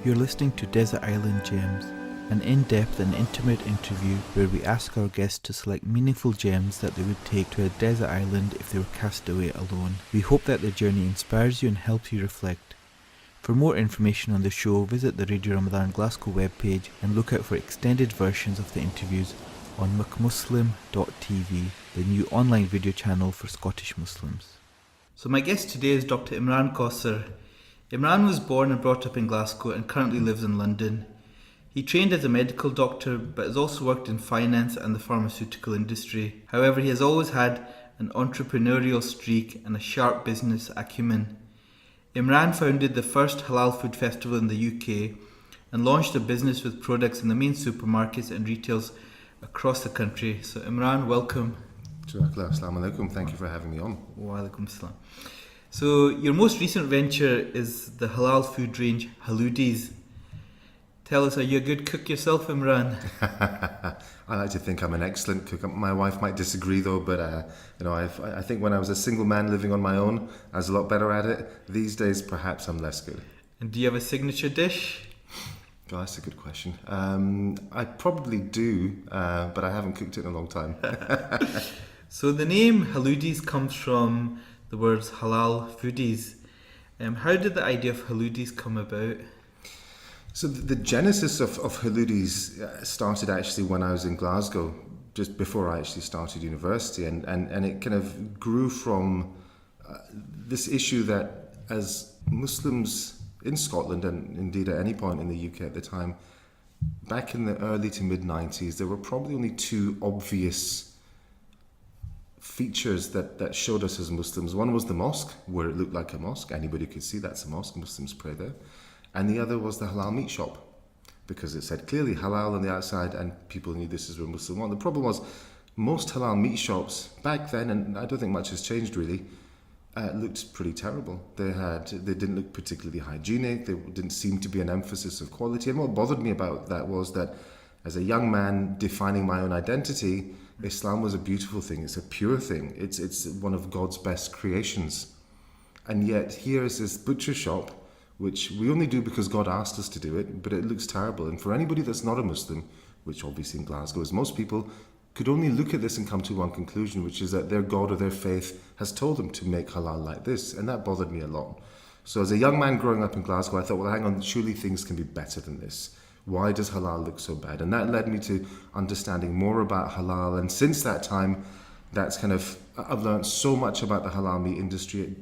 You're listening to Desert Island Gems, an in-depth and intimate interview where we ask our guests to select meaningful gems that they would take to a desert island if they were cast away alone. We hope that their journey inspires you and helps you reflect. For more information on the show, visit the Radio Ramadan Glasgow webpage and look out for extended versions of the interviews on McMuslim.tv, the new online video channel for Scottish Muslims. So my guest today is Dr. Imran Kausar. Imran was born and brought up in Glasgow and currently lives in London. He trained as a medical doctor but has also worked in finance and the pharmaceutical industry. However, he has always had an entrepreneurial streak and a sharp business acumen. Imran founded the first halal food festival in the UK and launched a business with products in the main supermarkets and retails across the country. So Imran, welcome. Assalamu alaikum. Thank you for having me on. Wa alaikum salam. So your most recent venture is the halal food range Haloodies. Tell us, are you a good cook yourself, Imran? I like to think I'm an excellent cook. My wife might disagree though, but I think when I was a single man living on my own, I was a lot better at it. These days, perhaps I'm less good. And do you have a signature dish? Oh, that's a good question. I probably do, but I haven't cooked it in a long time. So the name Haloodies comes from the words halal foodies. How did the idea of Haloodies come about? So the genesis of Haloodies started actually when I was in Glasgow, just before I actually started university, and it kind of grew from this issue that as Muslims in Scotland, and indeed at any point in the UK at the time, back in the early to mid-90s, there were probably only two obvious features that showed us as Muslims. One was the mosque, where it looked like a mosque. Anybody could see that's a mosque. Muslims pray there. And the other was the halal meat shop, because it said clearly halal on the outside and people knew this is where Muslim one. The problem was most halal meat shops back then, and I don't think much has changed really, looked pretty terrible. They didn't look particularly hygienic. There didn't seem to be an emphasis of quality. And what bothered me about that was that as a young man defining my own identity, Islam was a beautiful thing. It's a pure thing. It's one of God's best creations. And yet here is this butcher shop, which we only do because God asked us to do it, but it looks terrible. And for anybody that's not a Muslim, which obviously in Glasgow is most people, could only look at this and come to one conclusion, which is that their God or their faith has told them to make halal like this. And that bothered me a lot. So as a young man growing up in Glasgow, I thought, well, hang on, surely things can be better than this. Why does halal look so bad? And that led me to understanding more about halal. And since that time, I've learned so much about the halal meat industry. It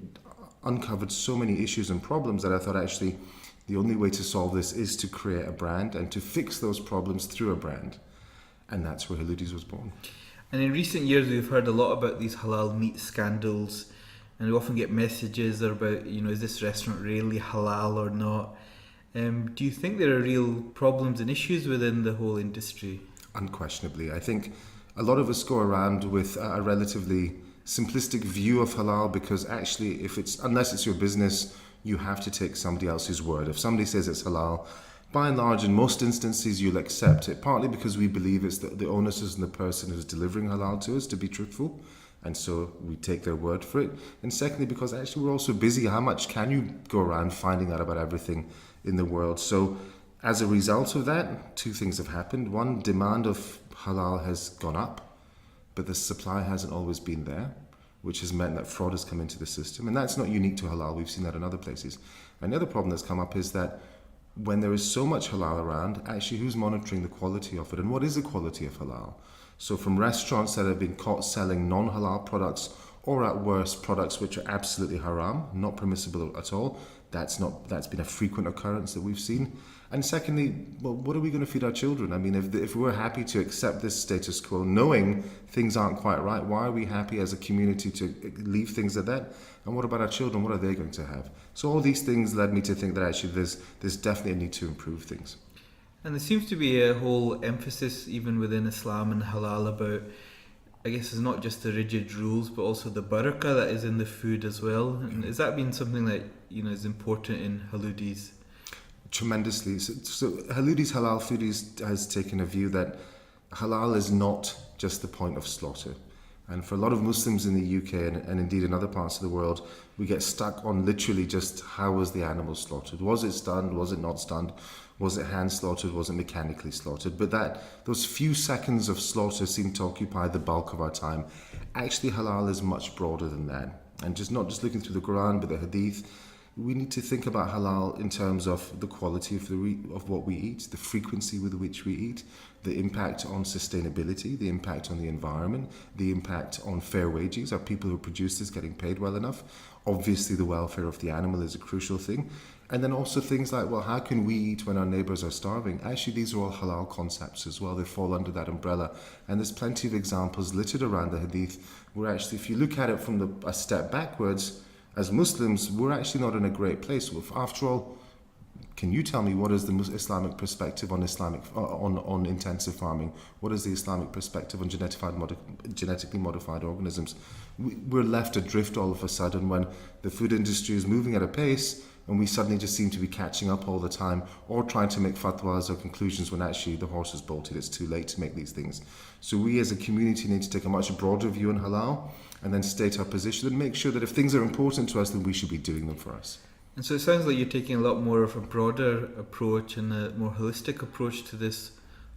uncovered so many issues and problems that I thought actually the only way to solve this is to create a brand and to fix those problems through a brand. And that's where Haloodies was born. And in recent years, we've heard a lot about these halal meat scandals, and we often get messages about, is this restaurant really halal or not? Do you think there are real problems and issues within the whole industry? Unquestionably. I think a lot of us go around with a relatively simplistic view of halal, because actually unless it's your business, you have to take somebody else's word. If somebody says it's halal, by and large, in most instances, you'll accept it, partly because we believe it's the onus is on the person who's delivering halal to us to be truthful, and so we take their word for it. And secondly, because actually we're also busy. How much can you go around finding out about everything in the world? So as a result of that, two things have happened. One, demand of halal has gone up, but the supply hasn't always been there, which has meant that fraud has come into the system. And that's not unique to halal. We've seen that in other places. And the other problem that's come up is that when there is so much halal around, actually who's monitoring the quality of it? And what is the quality of halal? So from restaurants that have been caught selling non-halal products, or at worst products which are absolutely haram, not permissible at all, that's been a frequent occurrence that we've seen. And secondly, well, what are we going to feed our children? I mean, if we're happy to accept this status quo, knowing things aren't quite right, why are we happy as a community to leave things at that? And what about our children? What are they going to have? So all these things led me to think that actually there's definitely a need to improve things. And there seems to be a whole emphasis even within Islam and halal about, I guess it's not just the rigid rules, but also the barakah that is in the food as well. And has that been something that is important in Haloodies? Tremendously. So Haloodies Halal Foodies has taken a view that halal is not just the point of slaughter. And for a lot of Muslims in the UK and indeed in other parts of the world, we get stuck on literally just how was the animal slaughtered? Was it stunned? Was it not stunned? Was it hand slaughtered? Was it mechanically slaughtered? But those few seconds of slaughter seem to occupy the bulk of our time. Actually, halal is much broader than that. And not just looking through the Quran, but the Hadith, we need to think about halal in terms of the quality of what we eat, the frequency with which we eat, the impact on sustainability, the impact on the environment, the impact on fair wages. Are people who produce this getting paid well enough? Obviously, the welfare of the animal is a crucial thing. And then also things like, well, how can we eat when our neighbors are starving? Actually, these are all halal concepts as well. They fall under that umbrella. And there's plenty of examples littered around the Hadith where actually, if you look at it from a step backwards, as Muslims, we're actually not in a great place. After all, can you tell me what is the Islamic perspective on on intensive farming? What is the Islamic perspective on genetically modified organisms? We're left adrift all of a sudden when the food industry is moving at a pace and we suddenly just seem to be catching up all the time or trying to make fatwas or conclusions when actually the horse is bolted. It's too late to make these things. So we as a community need to take a much broader view on halal and then state our position and make sure that if things are important to us, then we should be doing them for us. And so it sounds like you're taking a lot more of a broader approach and a more holistic approach to this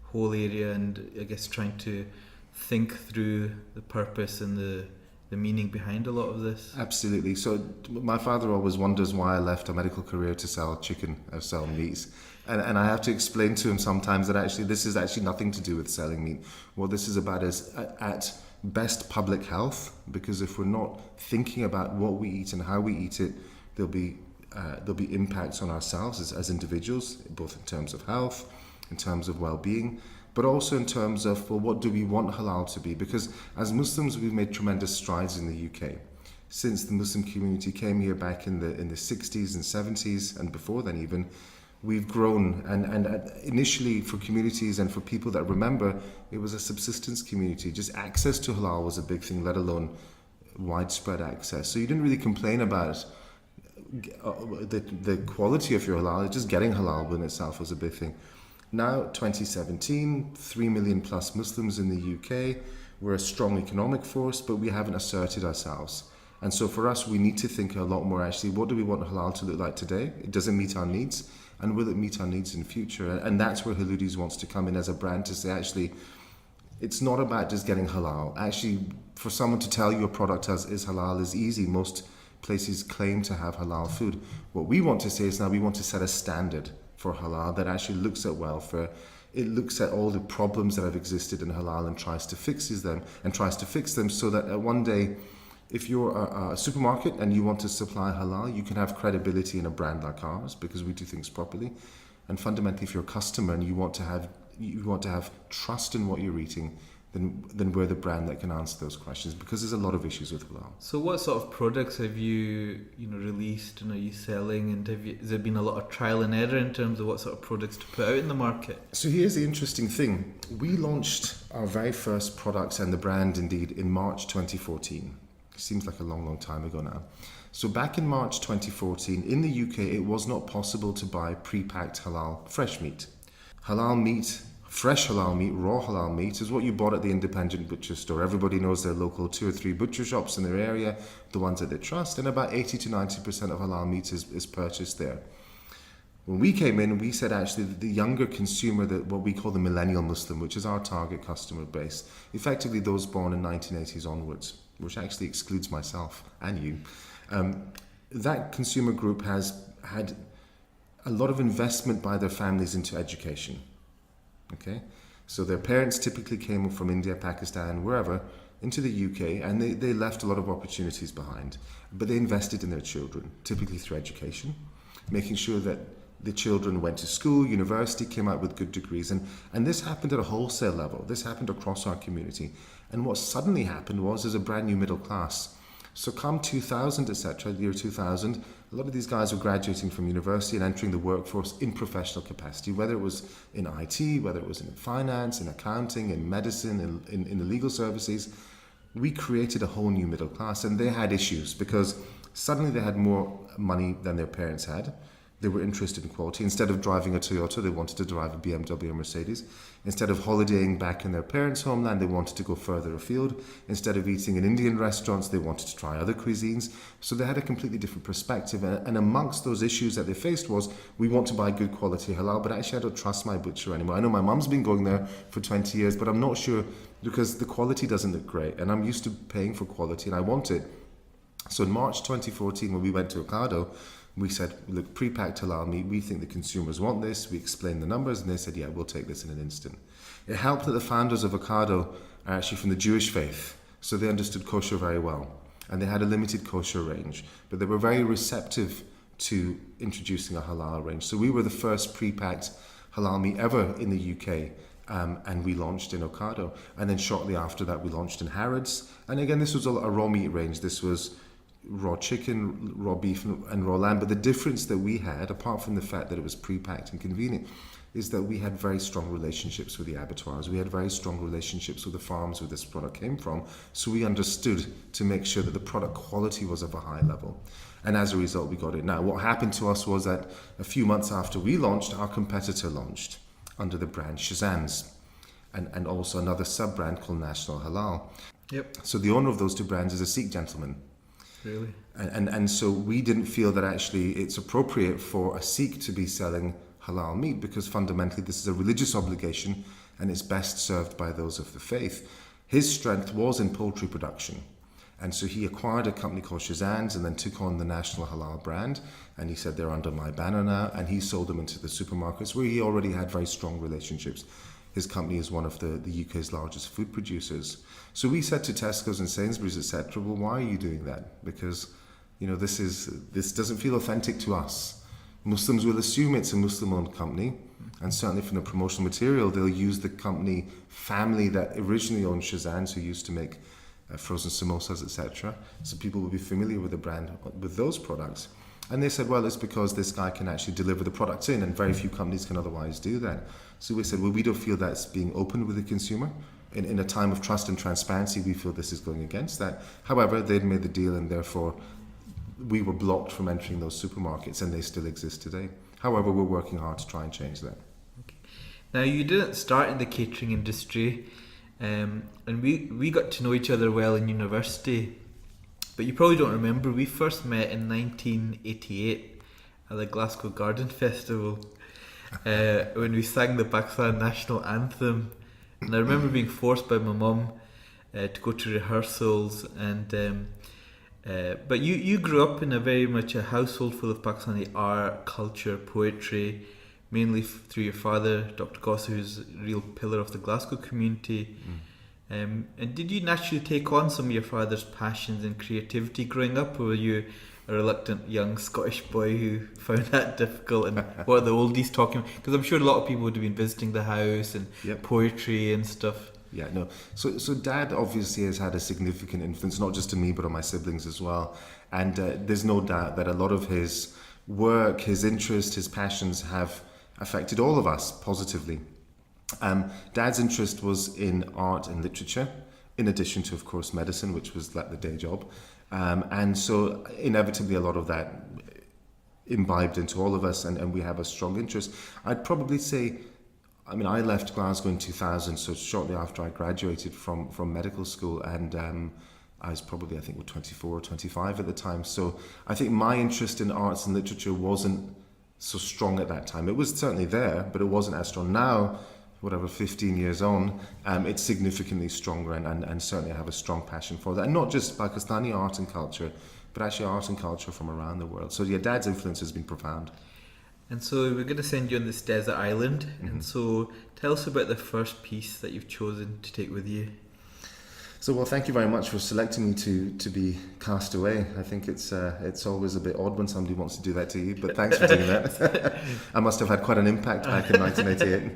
whole area, and I guess trying to think through the purpose and the meaning behind a lot of this. Absolutely. So my father always wonders why I left a medical career to sell chicken or sell meat. And I have to explain to him sometimes that actually this is actually nothing to do with selling meat. What this is about is at best public health, because if we're not thinking about what we eat and how we eat it, there'll be impacts on ourselves as individuals, both in terms of health, in terms of well-being, but also in terms of, well, what do we want halal to be? Because as Muslims, we've made tremendous strides in the UK. Since the Muslim community came here back in the 60s and 70s, and before then even, we've grown. And initially for communities and for people that remember, it was a subsistence community. Just access to halal was a big thing, let alone widespread access. So you didn't really complain about the quality of your halal. Just getting halal in itself was a big thing. Now, 2017, 3 million plus Muslims in the UK. We're a strong economic force, but we haven't asserted ourselves. And so for us, we need to think a lot more actually, what do we want halal to look like today? It doesn't meet our needs, and will it meet our needs in future? And that's where Haloodies wants to come in as a brand to say, actually, it's not about just getting halal. Actually, for someone to tell you a product is halal is easy. Most places claim to have halal food. What we want to say is now we want to set a standard for halal that actually looks at welfare. It looks at all the problems that have existed in halal and tries to fix them so that one day, if you're a supermarket and you want to supply halal, you can have credibility in a brand like ours because we do things properly. And fundamentally, if you're a customer and you want to have trust in what you're eating, then we're the brand that can answer those questions, because there's a lot of issues with halal. So what sort of products have you released and are you selling, and has there been a lot of trial and error in terms of what sort of products to put out in the market? So here's the interesting thing. We launched our very first products and the brand indeed in March 2014. It seems like a long time ago now. So back in March 2014, in the UK, it was not possible to buy pre-packed halal fresh meat. Halal meat, fresh halal meat, raw halal meat is what you bought at the independent butcher store. Everybody knows their local 2 or 3 butcher shops in their area, the ones that they trust, and about 80 to 90% of halal meat is purchased there. When we came in, we said actually that the younger consumer, what we call the millennial Muslim, which is our target customer base, effectively those born in 1980s onwards, which actually excludes myself and you, that consumer group has had a lot of investment by their families into education. Okay, so their parents typically came from India, Pakistan, wherever, into the UK, and they left a lot of opportunities behind. But they invested in their children, typically through education, making sure that the children went to school, university, came out with good degrees. And this happened at a wholesale level. This happened across our community. And what suddenly happened was there's a brand new middle class. So come 2000, etc., year 2000, a lot of these guys were graduating from university and entering the workforce in professional capacity, whether it was in IT, whether it was in finance, in accounting, in medicine, in the legal services. We created a whole new middle class, and they had issues because suddenly they had more money than their parents had. They were interested in quality. Instead of driving a Toyota, they wanted to drive a BMW or Mercedes. Instead of holidaying back in their parents' homeland, they wanted to go further afield. Instead of eating in Indian restaurants, they wanted to try other cuisines. So they had a completely different perspective. And amongst those issues that they faced was, we want to buy good quality halal, but actually I don't trust my butcher anymore. I know my mum's been going there for 20 years, but I'm not sure because the quality doesn't look great. And I'm used to paying for quality and I want it. So in March 2014, when we went to Ocado, we said, look, pre-packed halal meat, we think the consumers want this. We explained the numbers and they said, yeah, we'll take this in an instant. It helped that the founders of Ocado are actually from the Jewish faith, so they understood kosher very well. And they had a limited kosher range, but they were very receptive to introducing a halal range. So we were the first pre-packed halal meat ever in the UK. And we launched in Ocado. And then shortly after that, we launched in Harrods. And again, this was a raw meat range. This was raw chicken, raw beef and raw lamb. But the difference that we had, apart from the fact that it was pre-packed and convenient, is that we had very strong relationships with the abattoirs. We had very strong relationships with the farms where this product came from. So we understood to make sure that the product quality was of a high level. And as a result, we got it. Now, what happened to us was that a few months after we launched, our competitor launched under the brand Shazan's and also another sub-brand called National Halal. Yep. So the owner of those two brands is a Sikh gentleman. Really? And so we didn't feel that actually it's appropriate for a Sikh to be selling halal meat because fundamentally this is a religious obligation and it's best served by those of the faith. His strength was in poultry production. And so he acquired a company called Shazan's and then took on the National Halal brand. And he said, they're under my banner now. And he sold them into the supermarkets where he already had very strong relationships. His company is one of the UK's largest food producers. So we said to Tesco's and Sainsbury's, etc., well, why are you doing that? Because, this doesn't feel authentic to us. Muslims will assume it's a Muslim-owned company. And certainly from the promotional material, they'll use the company family that originally owned Shazan's, who used to make frozen samosas, etc. So people will be familiar with the brand, with those products. And they said, well, it's because this guy can actually deliver the products in and very few companies can otherwise do that. So we said, well, we don't feel that's being open with the consumer. In a time of trust and transparency, we feel this is going against that. However, they'd made the deal and therefore we were blocked from entering those supermarkets and they still exist today. However, we're working hard to try and change that. Okay. Now, you didn't start in the catering industry. And we got to know each other well in university, but you probably don't remember, we first met in 1988 at the Glasgow Garden Festival when we sang the Pakistan national anthem. And I remember being forced by my mum to go to rehearsals, and but you grew up in a very much a household full of Pakistani art, culture, poetry, mainly through your father, Dr. Kausar, who's a real pillar of the Glasgow community. And did you naturally take on some of your father's passions and creativity growing up, or were you a reluctant young Scottish boy who found that difficult? And what are the oldies talking about? Because I'm sure a lot of people would have been visiting the house and poetry and stuff. Yeah, no. So Dad obviously has had a significant influence, not just on me, but on my siblings as well. And there's no doubt that a lot of his work, his interest, his passions have affected all of us positively. Dad's interest was in art and literature, in addition to, of course, medicine, which was like the day job. And so inevitably a lot of that imbibed into all of us, and we have a strong interest. I'd probably say, I left Glasgow in 2000, so shortly after I graduated from medical school, and I was probably, 24 or 25 at the time. So I think my interest in arts and literature wasn't so strong at that time. It was certainly there, but it wasn't as strong. Now, 15 years on, it's significantly stronger, and certainly I have a strong passion for that. And not just Pakistani art and culture, but actually art and culture from around the world. So yeah, Dad's influence has been profound. And so we're going to send you on this desert island. And so tell us about the first piece that you've chosen to take with you. So, well, thank you very much for selecting me to be cast away. I think it's always a bit odd when somebody wants to do that to you, but thanks for doing that. I must have had quite an impact back in 1988.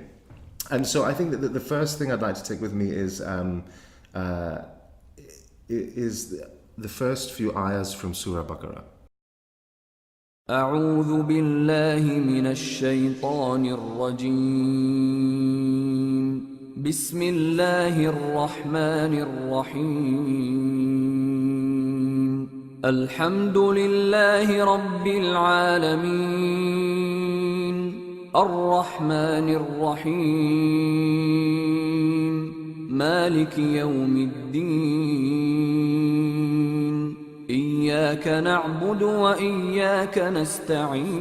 And so I think that the first thing I'd like to take with me is the first few ayahs from Surah Baqarah. أعوذ بالله من الشيطان الرجيم بسم الله الرحمن الرحيم الحمد لله رب العالمين الرحمن الرحيم مالك يوم الدين إياك نعبد وإياك نستعين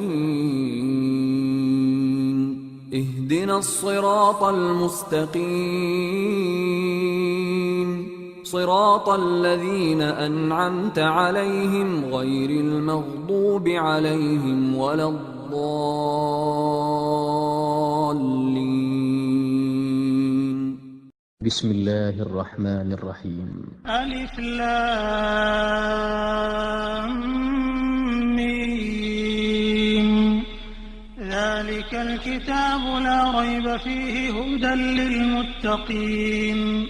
اهدنا الصراط المستقيم صراط الذين أنعمت عليهم غير المغضوب عليهم ولا الضالين. بسم الله الرحمن الرحيم. ألف لام ميم ذلك الكتاب لا ريب فيه هدى للمتقين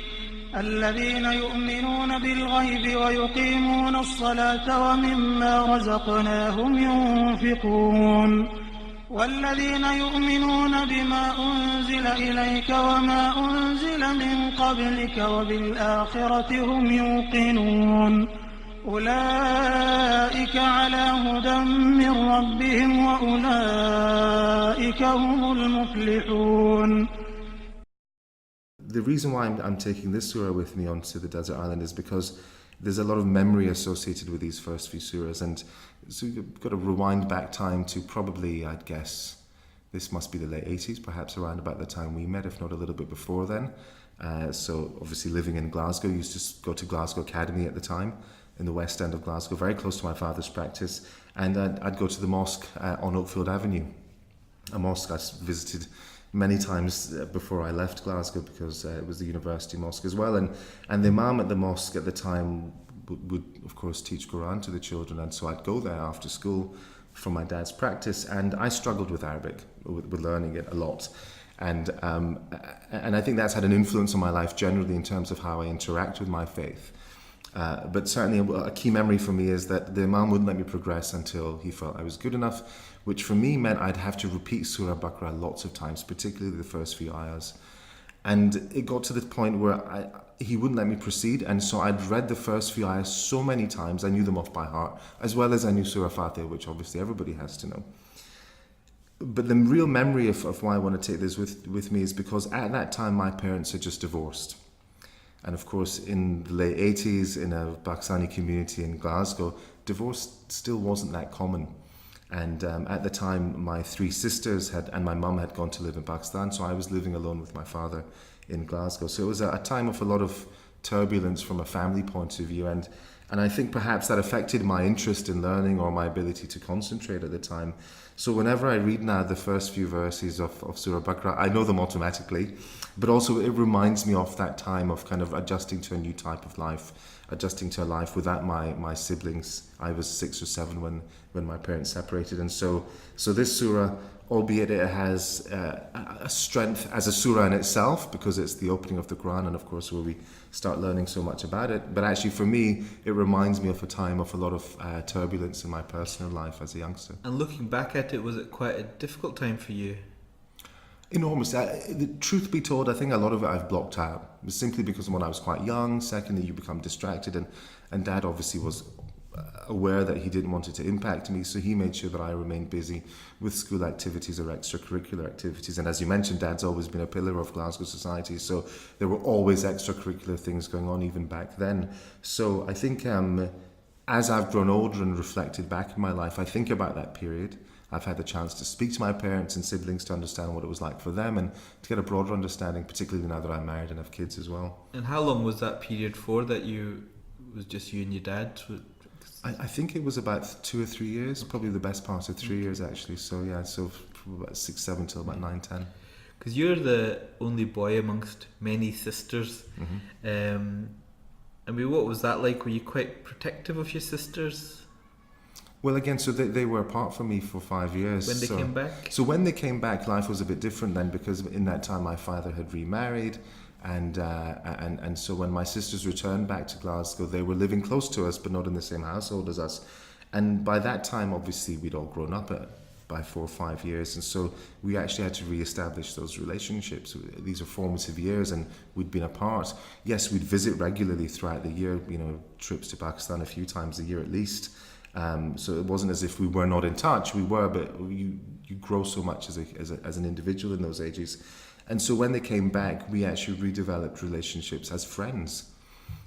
الذين يؤمنون بالغيب ويقيمون الصلاة ومما رزقناهم ينفقون والذين يؤمنون بما أنزل إليك وما أنزل من قبلك وبالآخرة هم يوقنون أولئك على هدى من ربهم وأولئك هم المفلحون. The reason why I'm taking this surah with me onto the desert island is because there's a lot of memory associated with these first few surahs, and so you've got to rewind back time to probably, I'd guess, this must be the late 80s, perhaps around about the time we met, if not a little bit before then. So obviously living in Glasgow, used to go to Glasgow Academy at the time, in the west end of Glasgow, very close to my father's practice, and I'd go to the mosque on Oakfield Avenue, a mosque I visited many times before I left Glasgow, because it was the university mosque as well, and the imam at the mosque at the time would of course teach Quran to the children, and so I'd go there after school from my dad's practice, and I struggled with Arabic, with learning it a lot, and I think that's had an influence on my life generally in terms of how I interact with my faith. But certainly a key memory for me is that the imam wouldn't let me progress until he felt I was good enough, which for me meant I'd have to repeat Surah Baqarah lots of times, particularly the first few ayahs. And it got to the point where he wouldn't let me proceed, and so I'd read the first few ayahs so many times, I knew them off by heart, as well as I knew Surah Fatiha, which obviously everybody has to know. But the real memory of why I want to take this with me is because at that time my parents had just divorced. And of course, in the late 80s, in a Pakistani community in Glasgow, divorce still wasn't that common. And at the time, my three sisters and my mum had gone to live in Pakistan, so I was living alone with my father in Glasgow. So it was a time of a lot of turbulence from a family point of view, and I think perhaps that affected my interest in learning or my ability to concentrate at the time. So whenever I read now the first few verses of Surah Baqarah, I know them automatically, but also it reminds me of that time of kind of adjusting to a new type of life, adjusting to a life without my siblings. I was 6 or 7 when my parents separated, and so this surah, albeit it has a strength as a surah in itself, because it's the opening of the Quran, and of course where we start learning so much about it, but actually for me it reminds me of a time of a lot of turbulence in my personal life as a youngster. And looking back at it, was it quite a difficult time for you? Enormous. The truth be told, I think a lot of it I've blocked out. It was simply because when I was quite young. Secondly, you become distracted, and Dad obviously was aware that he didn't want it to impact me, so he made sure that I remained busy with school activities or extracurricular activities. And as you mentioned, Dad's always been a pillar of Glasgow society, so there were always extracurricular things going on even back then. So I think as I've grown older and reflected back in my life, I think about that period. I've had the chance to speak to my parents and siblings to understand what it was like for them, and to get a broader understanding, particularly now that I'm married and have kids as well. And how long was that period for, that was just you and your dad? I think it was about 2 or 3 years, probably the best part of 3 years actually. So yeah, so from about 6, 7 till about 9, 10. Because you're the only boy amongst many sisters. Mm-hmm. I mean, what was that like? Were you quite protective of your sisters? Well, again, so they were apart from me for 5 years. When they came back? So when they came back, life was a bit different then, because in that time my father had remarried, and so when my sisters returned back to Glasgow, they were living close to us, but not in the same household as us. And by that time, obviously, we'd all grown up by 4 or 5 years. And so we actually had to re-establish those relationships. These are formative years, and we'd been apart. Yes, we'd visit regularly throughout the year, trips to Pakistan a few times a year at least. So it wasn't as if we were not in touch. We were, but you grow so much as an individual in those ages. And so when they came back, we actually redeveloped relationships as friends.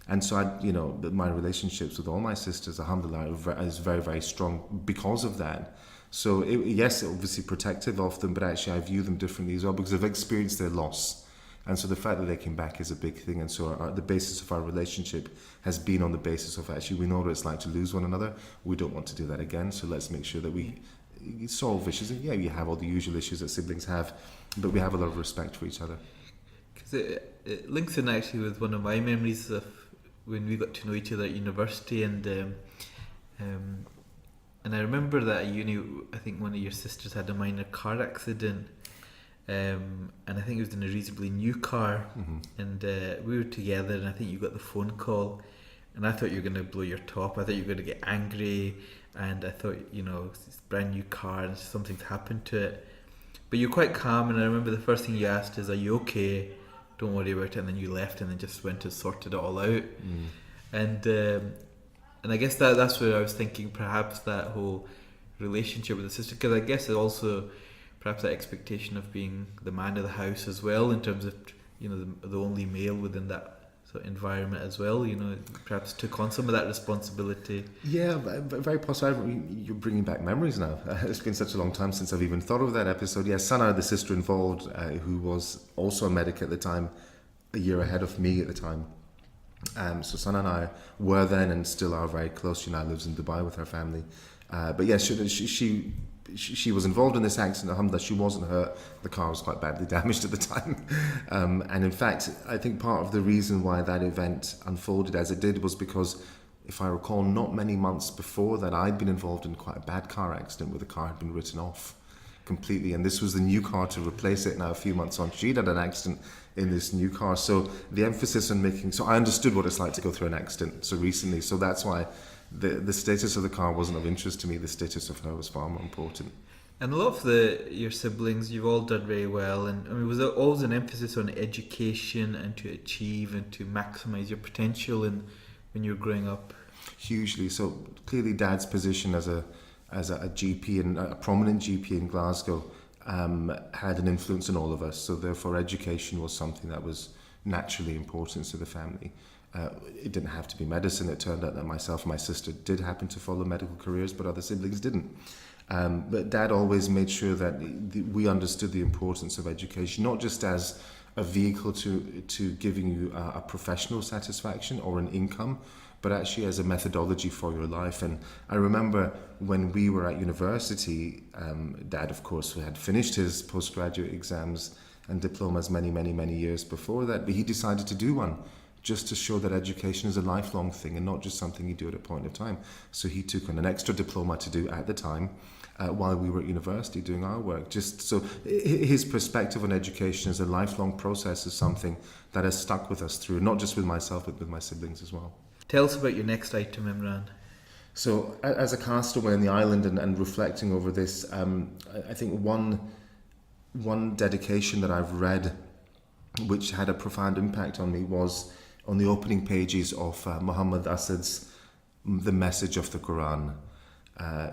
And so my relationships with all my sisters, alhamdulillah, is very, very strong because of that. So yes, obviously protective of them, but actually I view them differently as well because I've experienced their loss. And so the fact that they came back is a big thing. And so the basis of our relationship has been on the basis of actually we know what it's like to lose one another. We don't want to do that again. So let's make sure that we solve issues. And yeah, you have all the usual issues that siblings have, but we have a lot of respect for each other. Because it links in actually with one of my memories of when we got to know each other at university, and I remember that at uni, I think one of your sisters had a minor car accident, and I think it was in a reasonably new car, and we were together, and I think you got the phone call, and I thought you were going to blow your top. I thought you were going to get angry, and I thought, it's a brand new car and something's happened to it, but you're quite calm. And I remember the first thing you asked is, "Are you okay? Don't worry about it." And then you left, and then just went and sorted it all out. And I guess that's where I was thinking, perhaps that whole relationship with the sister, because I guess it also perhaps that expectation of being the man of the house as well, in terms of the only male within that sort of environment as well. Perhaps took on some of that responsibility. Yeah, very possible. You're bringing back memories now. It's been such a long time since I've even thought of that episode. Yeah, Sana, the sister involved, who was also a medic at the time, a year ahead of me at the time. So Sana and I were then and still are very close. She now lives in Dubai with her family. But yes, she was involved in this accident. Alhamdulillah, she wasn't hurt. The car was quite badly damaged at the time. And in fact, I think part of the reason why that event unfolded as it did was because, if I recall, not many months before that, I'd been involved in quite a bad car accident where the car had been written off completely, and this was the new car to replace it. Now a few months on, she'd had an accident in this new car, so the emphasis on so I understood what it's like to go through an accident so recently, so that's why the status of the car wasn't of interest to me. The status of her was far more important. And a lot of your siblings, you've all done very well, and was there always an emphasis on education and to achieve and to maximise your potential when you were growing up? Hugely. So clearly Dad's position as a GP, and a prominent GP in Glasgow, had an influence on all of us. So therefore education was something that was naturally important to the family. It didn't have to be medicine. It turned out that myself and my sister did happen to follow medical careers, but other siblings didn't. But Dad always made sure that we understood the importance of education, not just as a vehicle to giving you a professional satisfaction or an income, but actually as a methodology for your life. And I remember when we were at university, Dad, of course, had finished his postgraduate exams and diplomas many years before that, but he decided to do one just to show that education is a lifelong thing and not just something you do at a point of time. So he took on an extra diploma to do at the time while we were at university doing our work. Just so his perspective on education as a lifelong process is something that has stuck with us through, not just with myself, but with my siblings as well. Tell us about your next item, Imran. So as a castaway on the island and reflecting over this, I think one dedication that I've read which had a profound impact on me was on the opening pages of Muhammad Asad's The Message of the Quran.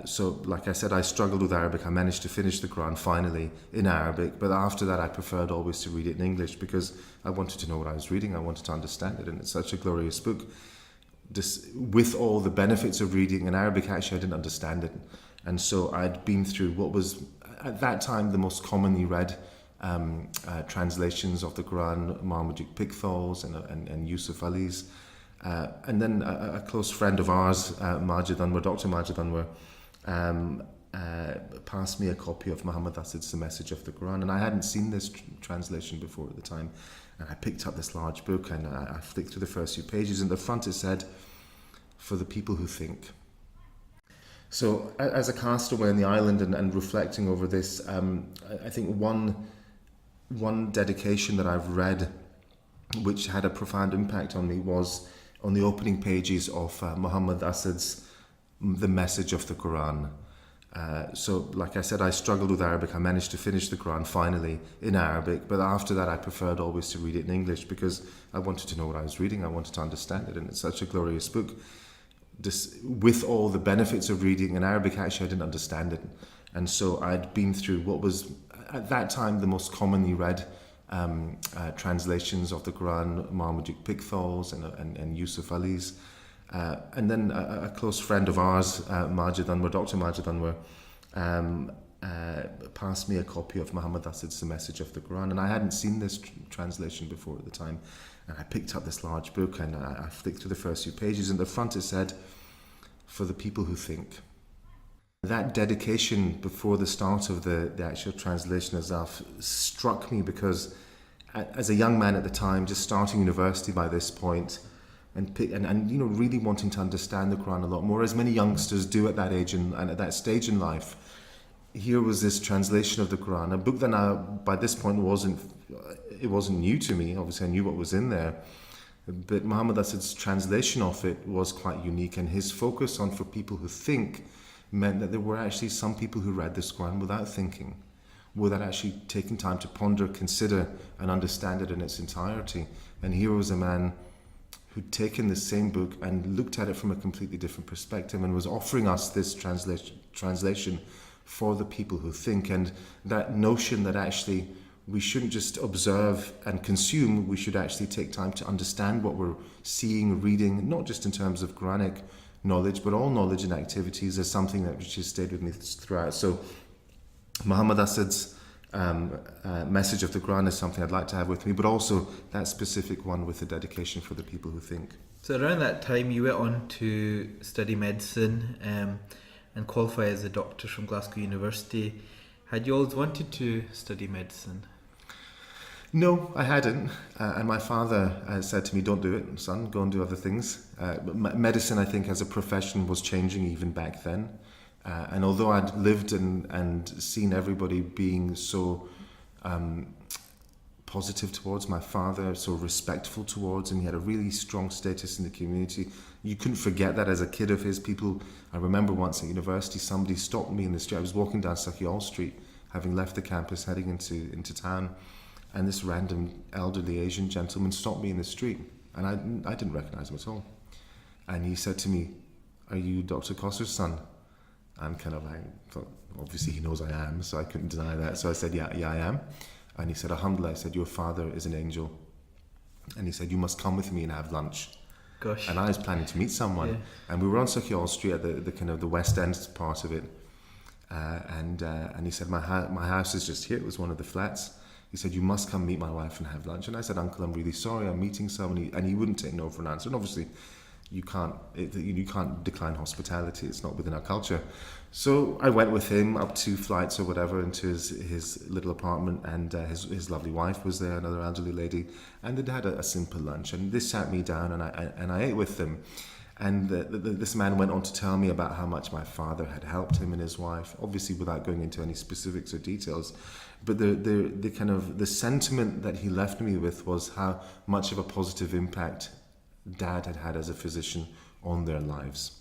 So like I said, I struggled with Arabic. I managed to finish the Quran finally in Arabic, but after that I preferred always to read it in English because I wanted to know what I was reading. I wanted to understand it, and it's such a glorious book. With all the benefits of reading in Arabic, actually I didn't understand it. And so I'd been through what was at that time the most commonly read translations of the Quran, Marmaduke Pickthall's and Yusuf Ali's. And then a close friend of ours, Majid Anwar, Dr. Majid Anwar, passed me a copy of Muhammad Asad's The Message of the Quran, and I hadn't seen this translation before at the time. And I picked up this large book and I flicked through the first few pages, and at the front it said, "For the people who think." So as a castaway on the island and reflecting over this, I think one dedication that I've read which had a profound impact on me was on the opening pages of Muhammad Asad's The Message of the Quran. So, like I said, I struggled with Arabic. I managed to finish the Quran finally in Arabic, but after that I preferred always to read it in English because I wanted to know what I was reading. I wanted to understand it, and it's such a glorious book. With all the benefits of reading in Arabic, actually I didn't understand it. And so I'd been through what was at that time the most commonly read translations of the Quran, Marmaduke Pickthall's and Yusuf Ali's. And then a close friend of ours, Majid Anwar, Dr. Majid Anwar, passed me a copy of Muhammad Asad's The Message of the Quran, and I hadn't seen this translation before at the time. And I picked up this large book and I flicked through the first few pages, and at the front it said, "For the people who think." That dedication before the start of the actual translation itself struck me because as a young man at the time, just starting university by this point, and really wanting to understand the Quran a lot more, as many youngsters do at that age and at that stage in life. Here was this translation of the Quran, a book that now by this point wasn't new to me. Obviously I knew what was in there, but Muhammad Asad's translation of it was quite unique, and his focus on "for people who think" meant that there were actually some people who read this Quran without thinking, without actually taking time to ponder, consider and understand it in its entirety. And here was a man who'd taken the same book and looked at it from a completely different perspective and was offering us this translation for the people who think. And that notion that actually we shouldn't just observe and consume, we should actually take time to understand what we're seeing, reading, not just in terms of Quranic knowledge, but all knowledge and activities, is something that which has stayed with me throughout. So Muhammad Asad's message of the Quran is something I'd like to have with me, but also that specific one with the dedication for the people who think. So around that time you went on to study medicine and qualify as a doctor from Glasgow University. Had you always wanted to study medicine? No, I hadn't. And my father said to me, "Don't do it, son, go and do other things." Medicine, I think, as a profession was changing even back then. And although I'd lived and seen everybody being so positive towards my father, so respectful towards him, he had a really strong status in the community. You couldn't forget that as a kid of his. I remember once at university, somebody stopped me in the street. I was walking down Sakhiol Street, having left the campus, heading into town, and this random elderly Asian gentleman stopped me in the street, and I didn't recognize him at all. And he said to me, "Are you Dr. Kausar's son?" I'm kind of like, obviously he knows I am, so I couldn't deny that. So I said, yeah, I am. And he said, "Alhamdulillah," I said, "your father is an angel." And he said, "You must come with me and have lunch." Gosh. And I was planning to meet someone. Yeah. And we were on Sakhiol Street at the kind of the West End part of it. And he said, my house is just here. It was one of the flats. He said, "You must come meet my wife and have lunch." And I said, "Uncle, I'm really sorry, I'm meeting someone." And he wouldn't take no for an answer. And obviously, you can't decline hospitality. It's not within our culture. So I went with him up 2 flights or whatever into his little apartment, and his lovely wife was there, another elderly lady, and they'd had a simple lunch. And they sat me down, and I ate with them. And this man went on to tell me about how much my father had helped him and his wife, obviously without going into any specifics or details. But the kind of the sentiment that he left me with was how much of a positive impact Dad had had as a physician on their lives.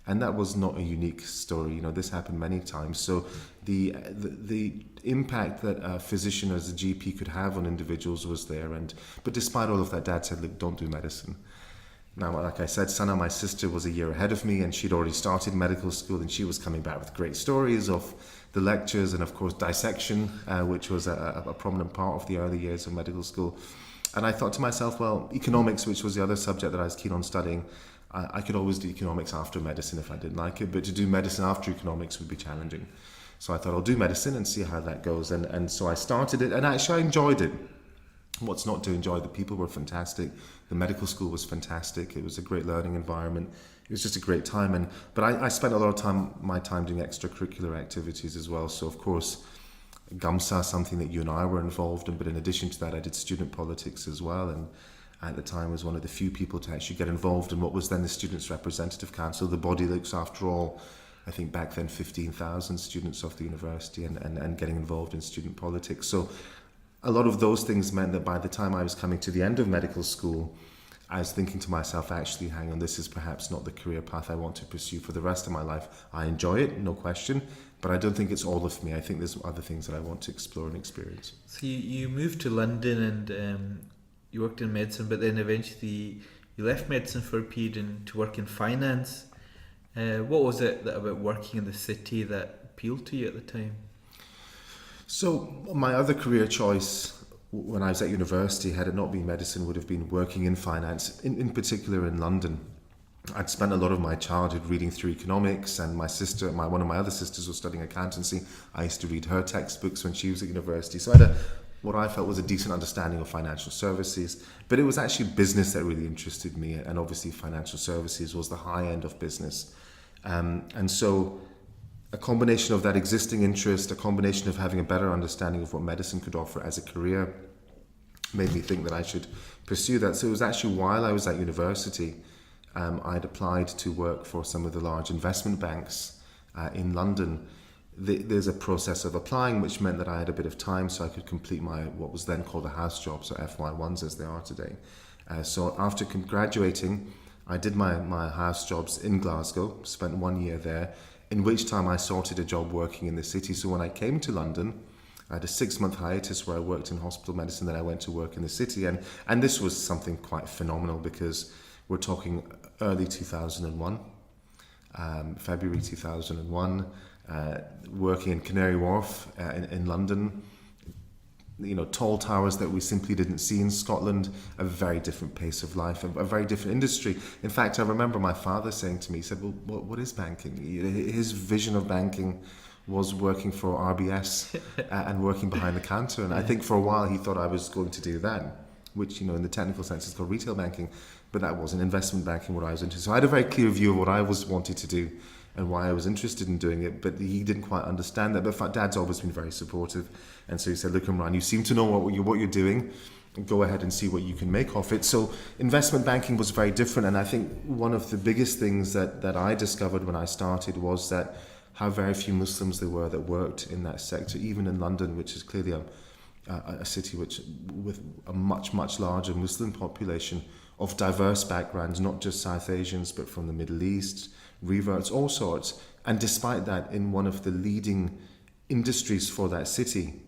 And that was not a unique story. This happened many times. So the impact that a physician as a GP could have on individuals was there. But despite all of that, Dad said, "Look, don't do medicine." Now, like I said, Sana, my sister, was a year ahead of me, and she'd already started medical school, and she was coming back with great stories of the lectures and, of course, dissection, which was a prominent part of the early years of medical school. And I thought to myself, well, economics, which was the other subject that I was keen on studying, I could always do economics after medicine if I didn't like it, but to do medicine after economics would be challenging. So I thought I'll do medicine and see how that goes. And so I started it, and actually I enjoyed it. What's not to enjoy? The people were fantastic. The medical school was fantastic. It was a great learning environment. It was just a great time. But I spent a lot of my time doing extracurricular activities as well. So of course, Gamsa, something that you and I were involved in, but in addition to that, I did student politics as well, and at the time was one of the few people to actually get involved in what was then the Students' Representative Council, the body that looks after all, I think back then 15,000 students of the university, and getting involved in student politics. So a lot of those things meant that by the time I was coming to the end of medical school, I was thinking to myself, actually, hang on, this is perhaps not the career path I want to pursue for the rest of my life. I enjoy it, no question, but I don't think it's all of me. I think there's other things that I want to explore and experience. So you moved to London and you worked in medicine, but then eventually you left medicine for a period to work in finance. What was it about working in the city that appealed to you at the time? So my other career choice when I was at university, had it not been medicine, would have been working in finance, in particular in London. I'd spent a lot of my childhood reading through economics, and my sister, one of my other sisters was studying accountancy. I used to read her textbooks when she was at university. So I had what I felt was a decent understanding of financial services, but it was actually business that really interested me, and obviously financial services was the high end of business. And so a combination of that existing interest, a combination of having a better understanding of what medicine could offer as a career, made me think that I should pursue that. So it was actually while I was at university, I'd applied to work for some of the large investment banks in London. There's a process of applying, which meant that I had a bit of time so I could complete my what was then called a house job, so FY1s as they are today. So after graduating, I did my house jobs in Glasgow, spent 1 year there, in which time I sorted a job working in the city. So when I came to London, I had a 6-month hiatus where I worked in hospital medicine, then I went to work in the city. And this was something quite phenomenal, because we're talking early 2001, February 2001, working in Canary Wharf in London. You know, tall towers that we simply didn't see in Scotland, a very different pace of life, a very different industry. In fact, I remember my father saying to me, he said, well, what is banking? His vision of banking was working for RBS and working behind the counter. And I think for a while he thought I was going to do that, which, you know, in the technical sense is called retail banking, but that wasn't investment banking what I was interested in. So I had a very clear view of what I wanted to do and why I was interested in doing it, but he didn't quite understand that. But Dad's always been very supportive, and so he said, look, Imran, you seem to know what you're doing, go ahead and see what you can make of it. So investment banking was very different, and I think one of the biggest things that I discovered when I started was that how very few Muslims there were that worked in that sector, even in London, which is clearly a city with a much, much larger Muslim population of diverse backgrounds, not just South Asians, but from the Middle East, reverts, all sorts. And despite that, in one of the leading industries for that city,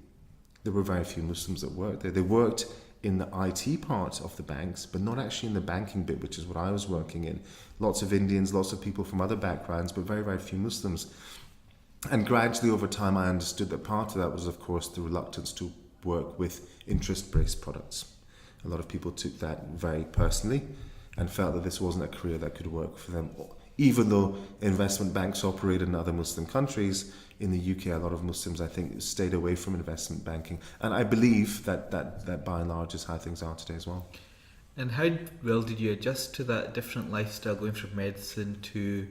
there were very few Muslims that worked there. They worked in the IT part of the banks, but not actually in the banking bit, which is what I was working in. Lots of Indians, lots of people from other backgrounds, but very, very few Muslims. And gradually over time, I understood that part of that was, of course, the reluctance to work with interest-based products. A lot of people took that very personally and felt that this wasn't a career that could work for them. Even though investment banks operate in other Muslim countries, in the UK, a lot of Muslims, I think, stayed away from investment banking. And I believe that by and large is how things are today as well. And how well did you adjust to that different lifestyle, going from medicine to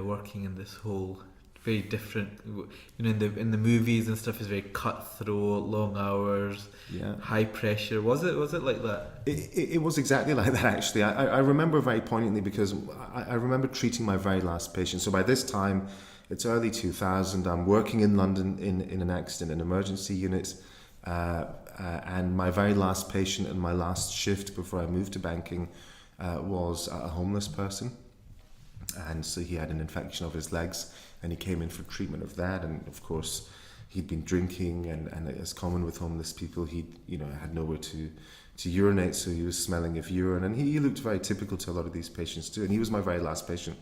working in this whole very different, you know, in the movies and stuff is very cutthroat, long hours, high pressure. Was it like that? It was exactly like that, actually. I remember very poignantly, because I remember treating my very last patient. So by this time, it's early 2000. I'm working in London in an accident, an emergency unit, and my very last patient and my last shift before I moved to banking was a homeless person. And so he had an infection of his legs, and he came in for treatment of that. And of course, he'd been drinking, and as common with homeless people, he had nowhere to urinate, so he was smelling of urine. And he looked very typical to a lot of these patients too. And he was my very last patient.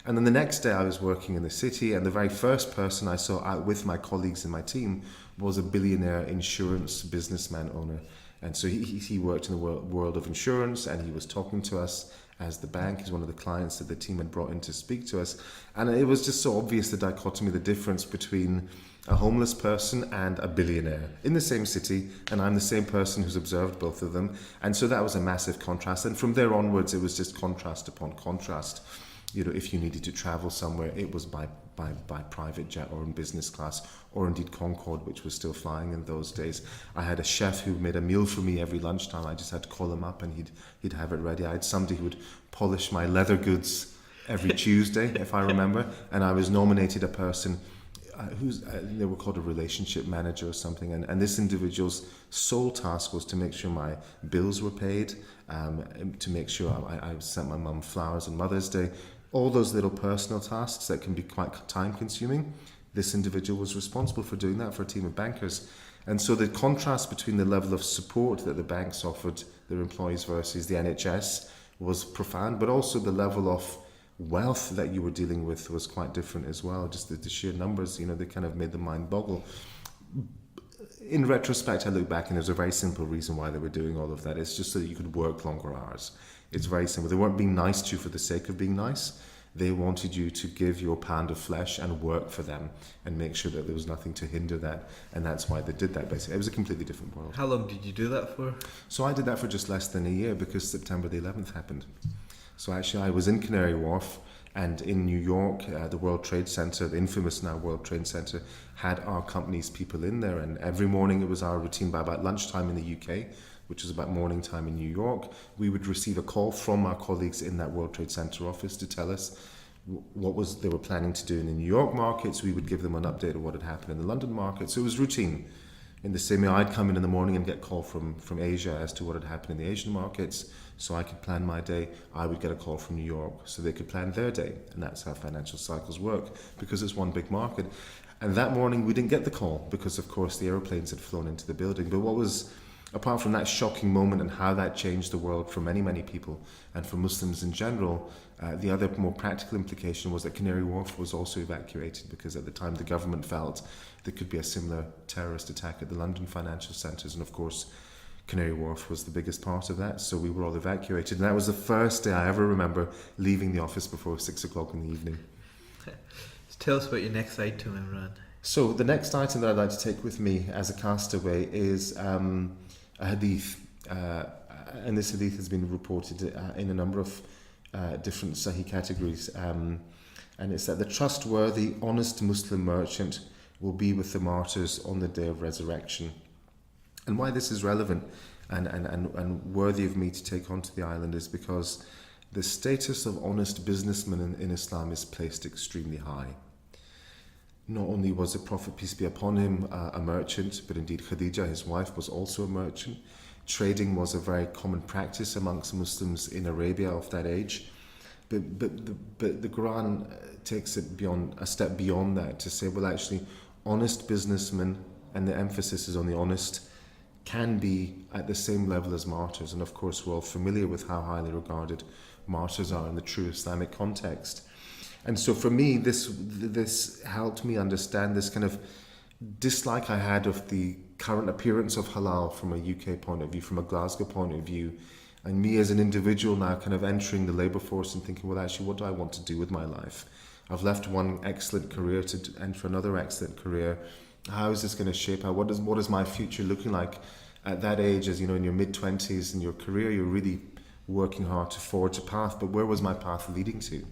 And then the next day, I was working in the city, and the very first person I saw out with my colleagues in my team was a billionaire insurance businessman owner. And so he worked in the world of insurance, and he was talking to us as the bank. He's one of the clients that the team had brought in to speak to us. And it was just so obvious, the dichotomy, the difference between a homeless person and a billionaire in the same city. And I'm the same person who's observed both of them. And so that was a massive contrast. And from there onwards, it was just contrast upon contrast. You know, if you needed to travel somewhere, it was by private jet or in business class, or indeed Concorde, which was still flying in those days. I had a chef who made a meal for me every lunchtime. I just had to call him up and he'd have it ready. I had somebody who would polish my leather goods every Tuesday, if I remember. And I was nominated a person they were called a relationship manager or something, and this individual's sole task was to make sure my bills were paid, to make sure I sent my mum flowers on Mother's Day, all those little personal tasks that can be quite time consuming. This individual was responsible for doing that for a team of bankers. And so the contrast between the level of support that the banks offered their employees versus the NHS was profound, but also the level of wealth that you were dealing with was quite different as well. Just the sheer numbers, they kind of made the mind boggle. In retrospect, I look back and there's a very simple reason why they were doing all of that. It's just so that you could work longer hours. It's very simple. They weren't being nice to you for the sake of being nice. They wanted you to give your pound of flesh and work for them and make sure that there was nothing to hinder that. And that's why they did that, basically. It was a completely different world. How long did you do that for? So I did that for just less than a year because September the 11th happened. So actually I was in Canary Wharf, and in New York, the World Trade Center, the infamous now World Trade Center, had our company's people in there. And every morning it was our routine by about lunchtime in the UK, which was about morning time in New York. We would receive a call from our colleagues in that World Trade Center office to tell us what they were planning to do in the New York markets. We would give them an update of what had happened in the London market. So it was routine. In the same way, I'd come in the morning and get a call from Asia as to what had happened in the Asian markets, so I could plan my day. I would get a call from New York so they could plan their day. And that's how financial cycles work, because it's one big market. And that morning we didn't get the call because, of course, the aeroplanes had flown into the building. But what was, apart from that shocking moment and how that changed the world for many, many people and for Muslims in general, the other more practical implication was that Canary Wharf was also evacuated because at the time the government felt there could be a similar terrorist attack at the London financial centres, and of course Canary Wharf was the biggest part of that, so we were all evacuated. And that was the first day I ever remember leaving the office before 6 o'clock in the evening. Tell us about your next item, Imran. So the next item that I'd like to take with me as a castaway is a hadith, and this hadith has been reported in a number of different Sahih categories, and it's that the trustworthy, honest Muslim merchant will be with the martyrs on the day of resurrection. And why this is relevant and worthy of me to take onto the island is because the status of honest businessmen in Islam is placed extremely high. Not only was the Prophet, peace be upon him, a merchant, but indeed Khadija, his wife, was also a merchant. Trading was a very common practice amongst Muslims in Arabia of that age. But the Quran takes it a step beyond that to say, well, actually, honest businessmen, and the emphasis is on the honest, can be at the same level as martyrs. And of course, we're all familiar with how highly regarded martyrs are in the true Islamic context. And so for me, this helped me understand this kind of dislike I had of the current appearance of halal from a UK point of view, from a Glasgow point of view, and me as an individual now kind of entering the labour force and thinking, well, actually, what do I want to do with my life? I've left one excellent career to enter another excellent career. How is this going to shape out? What is my future looking like at that age? As you know, in your mid-20s in your career, you're really working hard to forge a path. But where was my path leading to?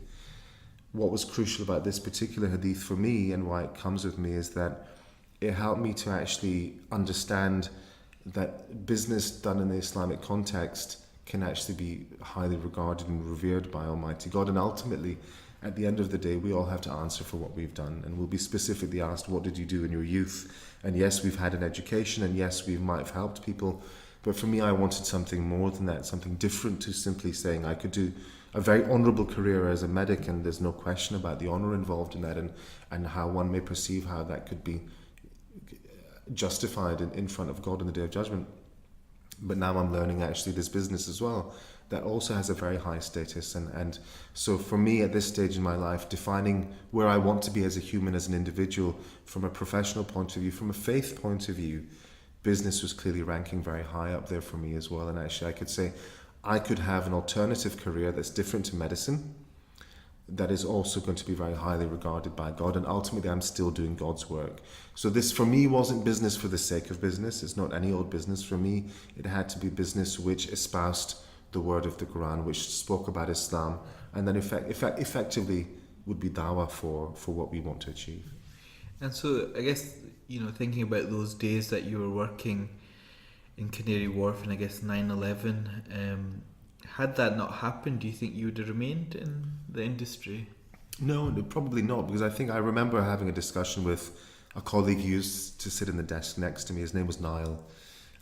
What was crucial about this particular hadith for me, and why it comes with me, is that it helped me to actually understand that business done in the Islamic context can actually be highly regarded and revered by Almighty God. And ultimately, at the end of the day, we all have to answer for what we've done, and we'll be specifically asked, what did you do in your youth? And yes, we've had an education, and yes, we might have helped people, but for me, I wanted something more than that, something different to simply saying I could do a very honourable career as a medic, and there's no question about the honour involved in that, and how one may perceive how that could be justified in front of God in the Day of Judgment. But now I'm learning actually this business as well that also has a very high status, and so for me at this stage in my life, defining where I want to be as a human, as an individual, from a professional point of view, from a faith point of view, business was clearly ranking very high up there for me as well. And actually I could say I could have an alternative career that's different to medicine, that is also going to be very highly regarded by God, and ultimately I'm still doing God's work. So this for me wasn't business for the sake of business. It's not any old business. For me, it had to be business which espoused the word of the Quran, which spoke about Islam, and then effectively would be dawah for what we want to achieve. And so I guess, thinking about those days that you were working in Canary Wharf, and I guess 9/11, had that not happened, do you think you would have remained in the industry? No, probably not, because I remember having a discussion with a colleague who used to sit in the desk next to me. His name was Niall,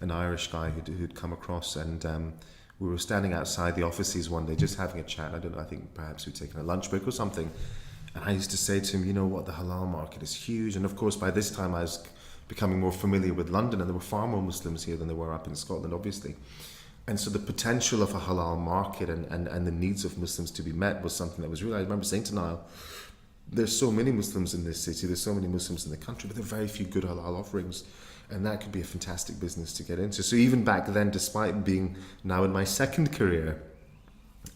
an Irish guy who'd come across, and we were standing outside the offices one day just having a chat. I don't know, I think perhaps we'd taken a lunch break or something. And I used to say to him, you know what, the halal market is huge. And of course, by this time I was becoming more familiar with London, and there were far more Muslims here than there were up in Scotland, obviously. And so the potential of a halal market and the needs of Muslims to be met was something that was real. I remember saying to Niall, there's so many Muslims in this city, there's so many Muslims in the country, but there are very few good halal offerings. And that could be a fantastic business to get into. So even back then, despite being now in my second career,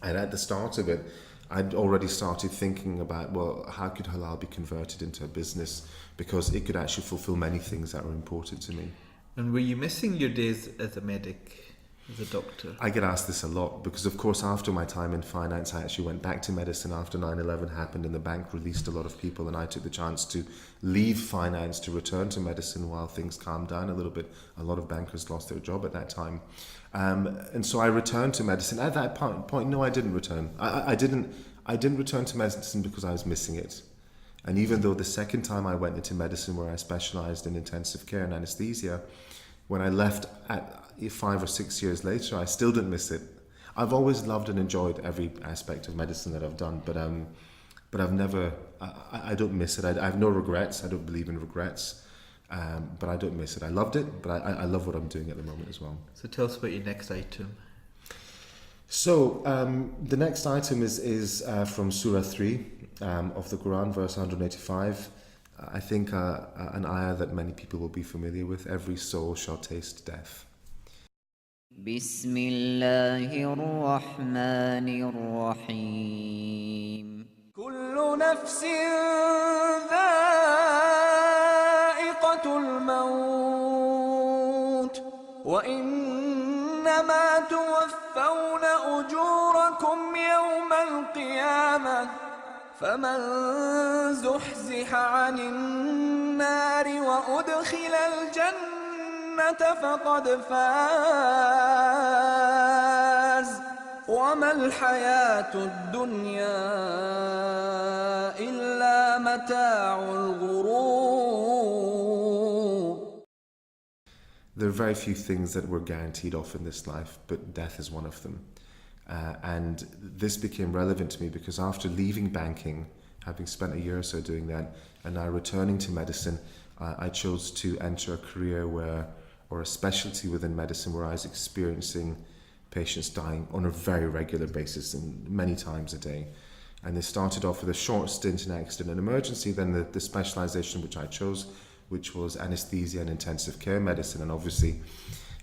and at the start of it, I'd already started thinking about, well, how could halal be converted into a business? Because it could actually fulfill many things that were important to me. And were you missing your days as a medic? As a doctor? I get asked this a lot because, of course, after my time in finance, I actually went back to medicine after 9/11 happened and the bank released a lot of people, and I took the chance to leave finance to return to medicine while things calmed down a little bit. A lot of bankers lost their job at that time. And so I returned to medicine. At that point, no, I didn't return. I didn't return to medicine because I was missing it. And even though the second time I went into medicine, where I specialized in intensive care and anesthesia, when I left at 5 or 6 years later, I still didn't miss it. I've always loved and enjoyed every aspect of medicine that I've done, but I've never, I don't miss it. I have no regrets. I don't believe in regrets, but I don't miss it. I loved it, but I love what I'm doing at the moment as well. So tell us about your next item. So the next item is from Surah 3 of the Quran, verse 185. I think an ayah that many people will be familiar with. Every soul shall taste death. بسم الله الرحمن الرحيم كل نفس ذائقة الموت وإنما توفون أجوركم يوم القيامة فمن زحزح عن النار وأدخل الجنة فقد فاز وما الحياة الدنيا إلا متاع الغرور. There are very few things that we're guaranteed of in this life, but death is one of them. And this became relevant to me because after leaving banking, having spent a year or so doing that, and now returning to medicine, I chose to enter a career or a specialty within medicine where I was experiencing patients dying on a very regular basis and many times a day. And they started off with a short stint in accident and emergency, then the specialization which I chose, which was anesthesia and intensive care medicine. And obviously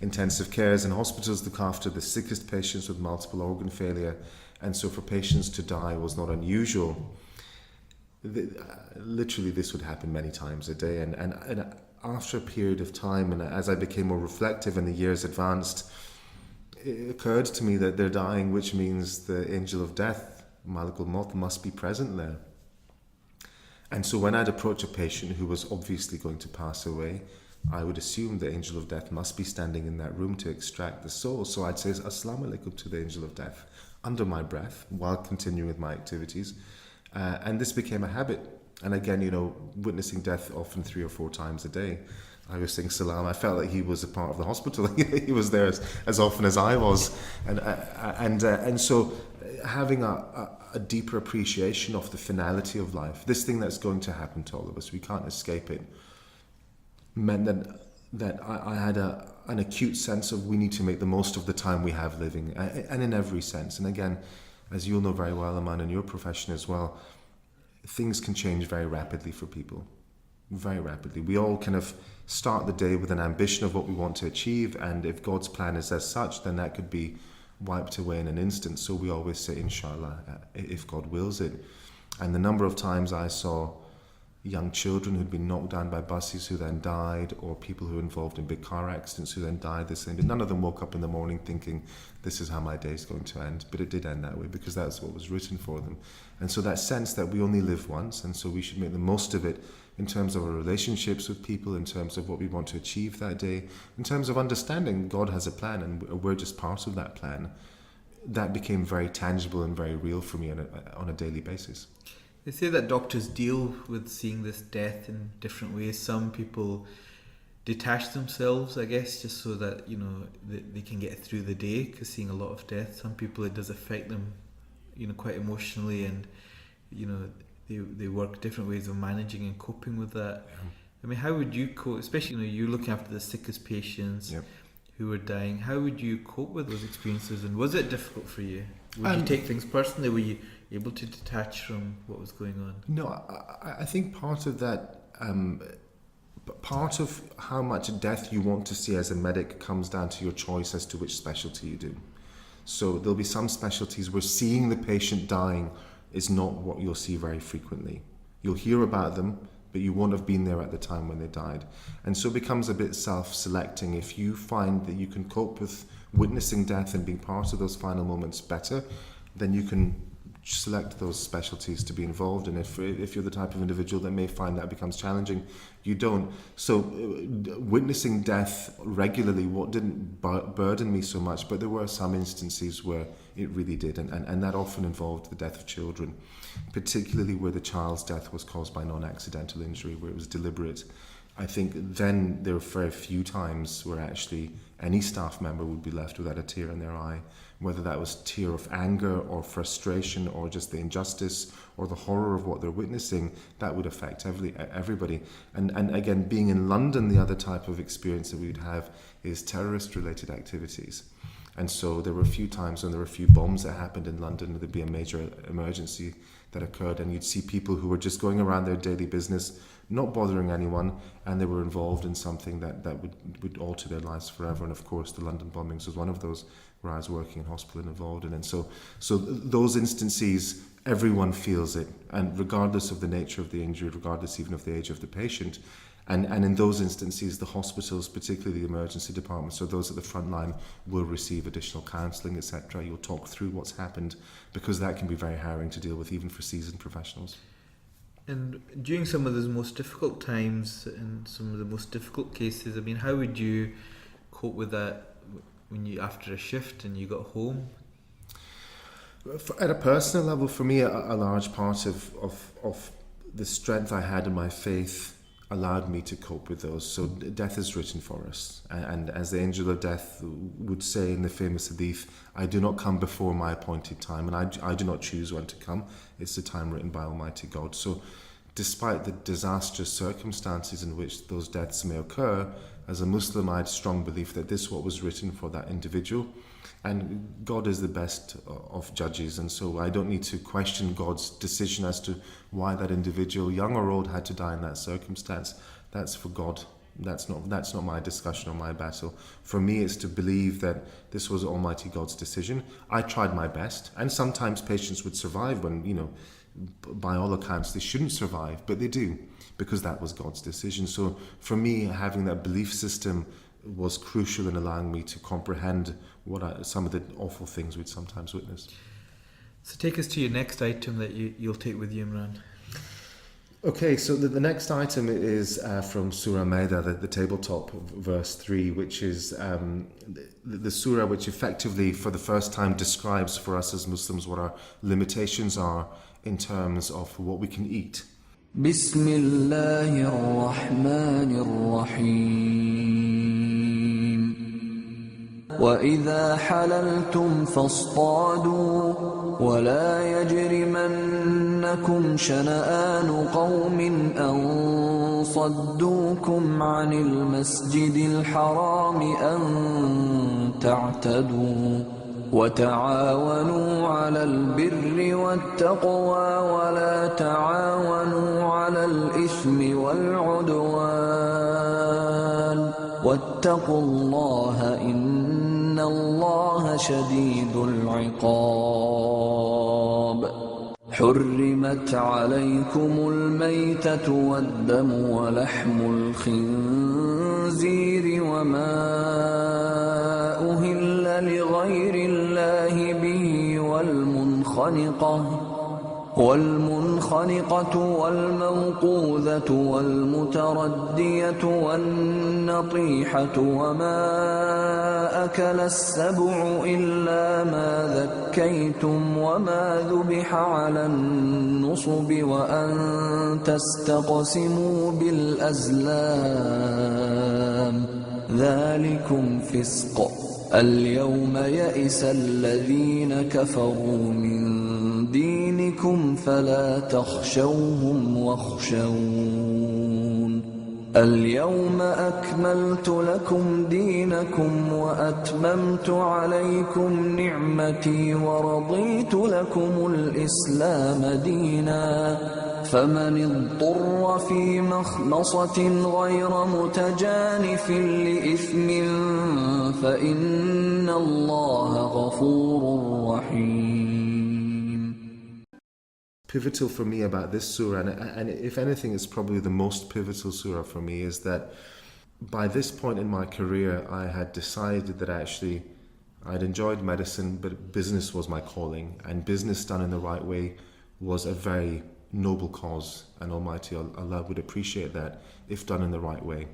intensive cares and hospitals look after the sickest patients with multiple organ failure, and so for patients to die was not unusual. Literally this would happen many times a day, and after a period of time, and as I became more reflective and the years advanced, it occurred to me that they're dying, which means the angel of death, Malakul Maut, must be present there. And so when I'd approach a patient who was obviously going to pass away, I would assume the angel of death must be standing in that room to extract the soul. So I'd say Assalamu alaikum to the angel of death under my breath while continuing with my activities. And this became a habit. And again, witnessing death often 3 or 4 times a day, I was saying salam. I felt like he was a part of the hospital. He was there as often as I was. And so having a deeper appreciation of the finality of life, this thing that's going to happen to all of us, we can't escape it, meant that I had an acute sense of we need to make the most of the time we have living, and in every sense. And again, as you'll know very well, Imran, in your profession as well, things can change very rapidly for people, very rapidly. We all kind of start the day with an ambition of what we want to achieve, and if God's plan is as such, then that could be wiped away in an instant. So we always say, inshallah, if God wills it. And the number of times I saw young children who'd been knocked down by buses who then died, or people who were involved in big car accidents who then died the same day. None of them woke up in the morning thinking, this is how my day is going to end. But it did end that way because that's what was written for them. And so that sense that we only live once, and so we should make the most of it in terms of our relationships with people, in terms of what we want to achieve that day, in terms of understanding God has a plan and we're just part of that plan. That became very tangible and very real for me on a daily basis. They say that doctors deal with seeing this death in different ways. Some people detach themselves, I guess, just so that, you know, they can get through the day, because seeing a lot of death, some people it does affect them, you know, quite emotionally, and, you know, they work different ways of managing and coping with that. Yeah. I mean, how would you cope, especially, you know, you're looking after the sickest patients who are dying, how would you cope with those experiences, and was it difficult for you? Would you take things personally? Were you able to detach from what was going on? No, I think part of that, part of how much death you want to see as a medic comes down to your choice as to which specialty you do. So there'll be some specialties where seeing the patient dying is not what you'll see very frequently. You'll hear about them, but you won't have been there at the time when they died. And so it becomes a bit self-selecting. If you find that you can cope with witnessing death and being part of those final moments better, then you can select those specialties to be involved in. If you're the type of individual that may find that becomes challenging, you don't. So witnessing death regularly, what didn't burden me so much, but there were some instances where it really did, and that often involved the death of children, particularly where the child's death was caused by non-accidental injury, where it was deliberate. I think then there were very few times where actually any staff member would be left without a tear in their eye, whether that was tear of anger or frustration or just the injustice or the horror of what they're witnessing. That would affect everybody. And again, being in London, the other type of experience that we'd have is terrorist-related activities. And so there were a few times when there were a few bombs that happened in London, there'd be a major emergency that occurred, and you'd see people who were just going around their daily business, not bothering anyone, and they were involved in something that would alter their lives forever. And of course, the London bombings was one of those where I was working in hospital and involved in. And so those instances, everyone feels it, and regardless of the nature of the injury, regardless even of the age of the patient. And in those instances, the hospitals, particularly the emergency departments, or those at the front line, will receive additional counselling, etc. You'll talk through what's happened, because that can be very harrowing to deal with, even for seasoned professionals. And during some of those most difficult times and some of the most difficult cases, I mean, how would you cope with that when you, after a shift and you got home? At a personal level, for me, a large part of the strength I had in my faith allowed me to cope with those. So death is written for us, and as the angel of death would say in the famous hadith, I do not come before my appointed time, and I do not choose when to come. It's the time written by Almighty God. So despite the disastrous circumstances in which those deaths may occur, as a Muslim I had strong belief that this is what was written for that individual, and God is the best of judges, and so I don't need to question God's decision as to why that individual, young or old, had to die in that circumstance. That's for God. That's not my discussion or my battle. For me, it's to believe that this was Almighty God's decision. I tried my best, and sometimes patients would survive when, you know, by all accounts they shouldn't survive, but they do, because that was God's decision. So for me, having that belief system was crucial in allowing me to comprehend some of the awful things we'd sometimes witness. So take us to your next item that you'll take with you, Imran. Okay, so the next item is from Surah Maida, the tabletop, verse 3, which is the surah which effectively for the first time describes for us as Muslims what our limitations are in terms of what we can eat. Bismillahir Rahmanir Rahim. وَإِذَا حَلَلْتُمْ فَاصْطَادُوا وَلَا يَجْرِمَنَّكُمْ شَنَآنُ قَوْمٍ أَن صَدُّوكُمْ عَنِ الْمَسْجِدِ الْحَرَامِ أَن تَعْتَدُوا وَتَعَاوَنُوا عَلَى الْبِرِّ وَالتَّقْوَى وَلَا تَعَاوَنُوا عَلَى الْإِثْمِ وَالْعُدْوَانِ وَاتَّقُوا اللَّهَ إِنَّ اللَّهَ شَدِيدُ الْعِقَابِ حُرِّمَتْ عَلَيْكُمُ الْمَيْتَةُ وَالدَّمُ وَلَحْمُ الْخِنزِيرِ وَمَا أُهِلَّ لِغَيْرِ اللَّهِ بِهِ والمنخنقة والموقوذة والمتردية والنطيحة وما أكل السبع إلا ما ذكيتم وما ذبح على النصب وأن تستقسموا بالأزلام ذلكم فسق اليوم يئس الذين كفروا من دينكم فلا تخشوهم واخشون اليوم أكملت لكم دينكم وأتممت عليكم نعمتي ورضيت لكم الإسلام دينا فمن اضطر في مخمصة غير متجانف لإثم فإن الله غفور رحيم. Pivotal for me about this surah, and if anything, it's probably the most pivotal surah for me, is that by this point in my career, I had decided that actually I'd enjoyed medicine, but business was my calling, and business done in the right way was a very noble cause, and Almighty Allah would appreciate that if done in the right way.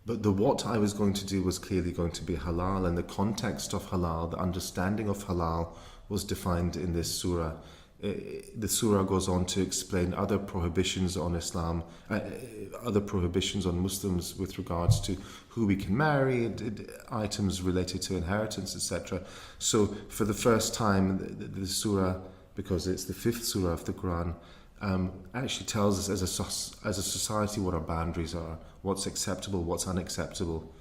But the what I was going to do was clearly going to be halal, and the context of halal, the understanding of halal was defined in this surah. The surah goes on to explain other prohibitions on Islam, other prohibitions on Muslims with regards to who we can marry, items related to inheritance, etc. So for the first time, the surah, because it's the 5th surah of the Quran, actually tells us as a society what our boundaries are, what's acceptable, what's unacceptable,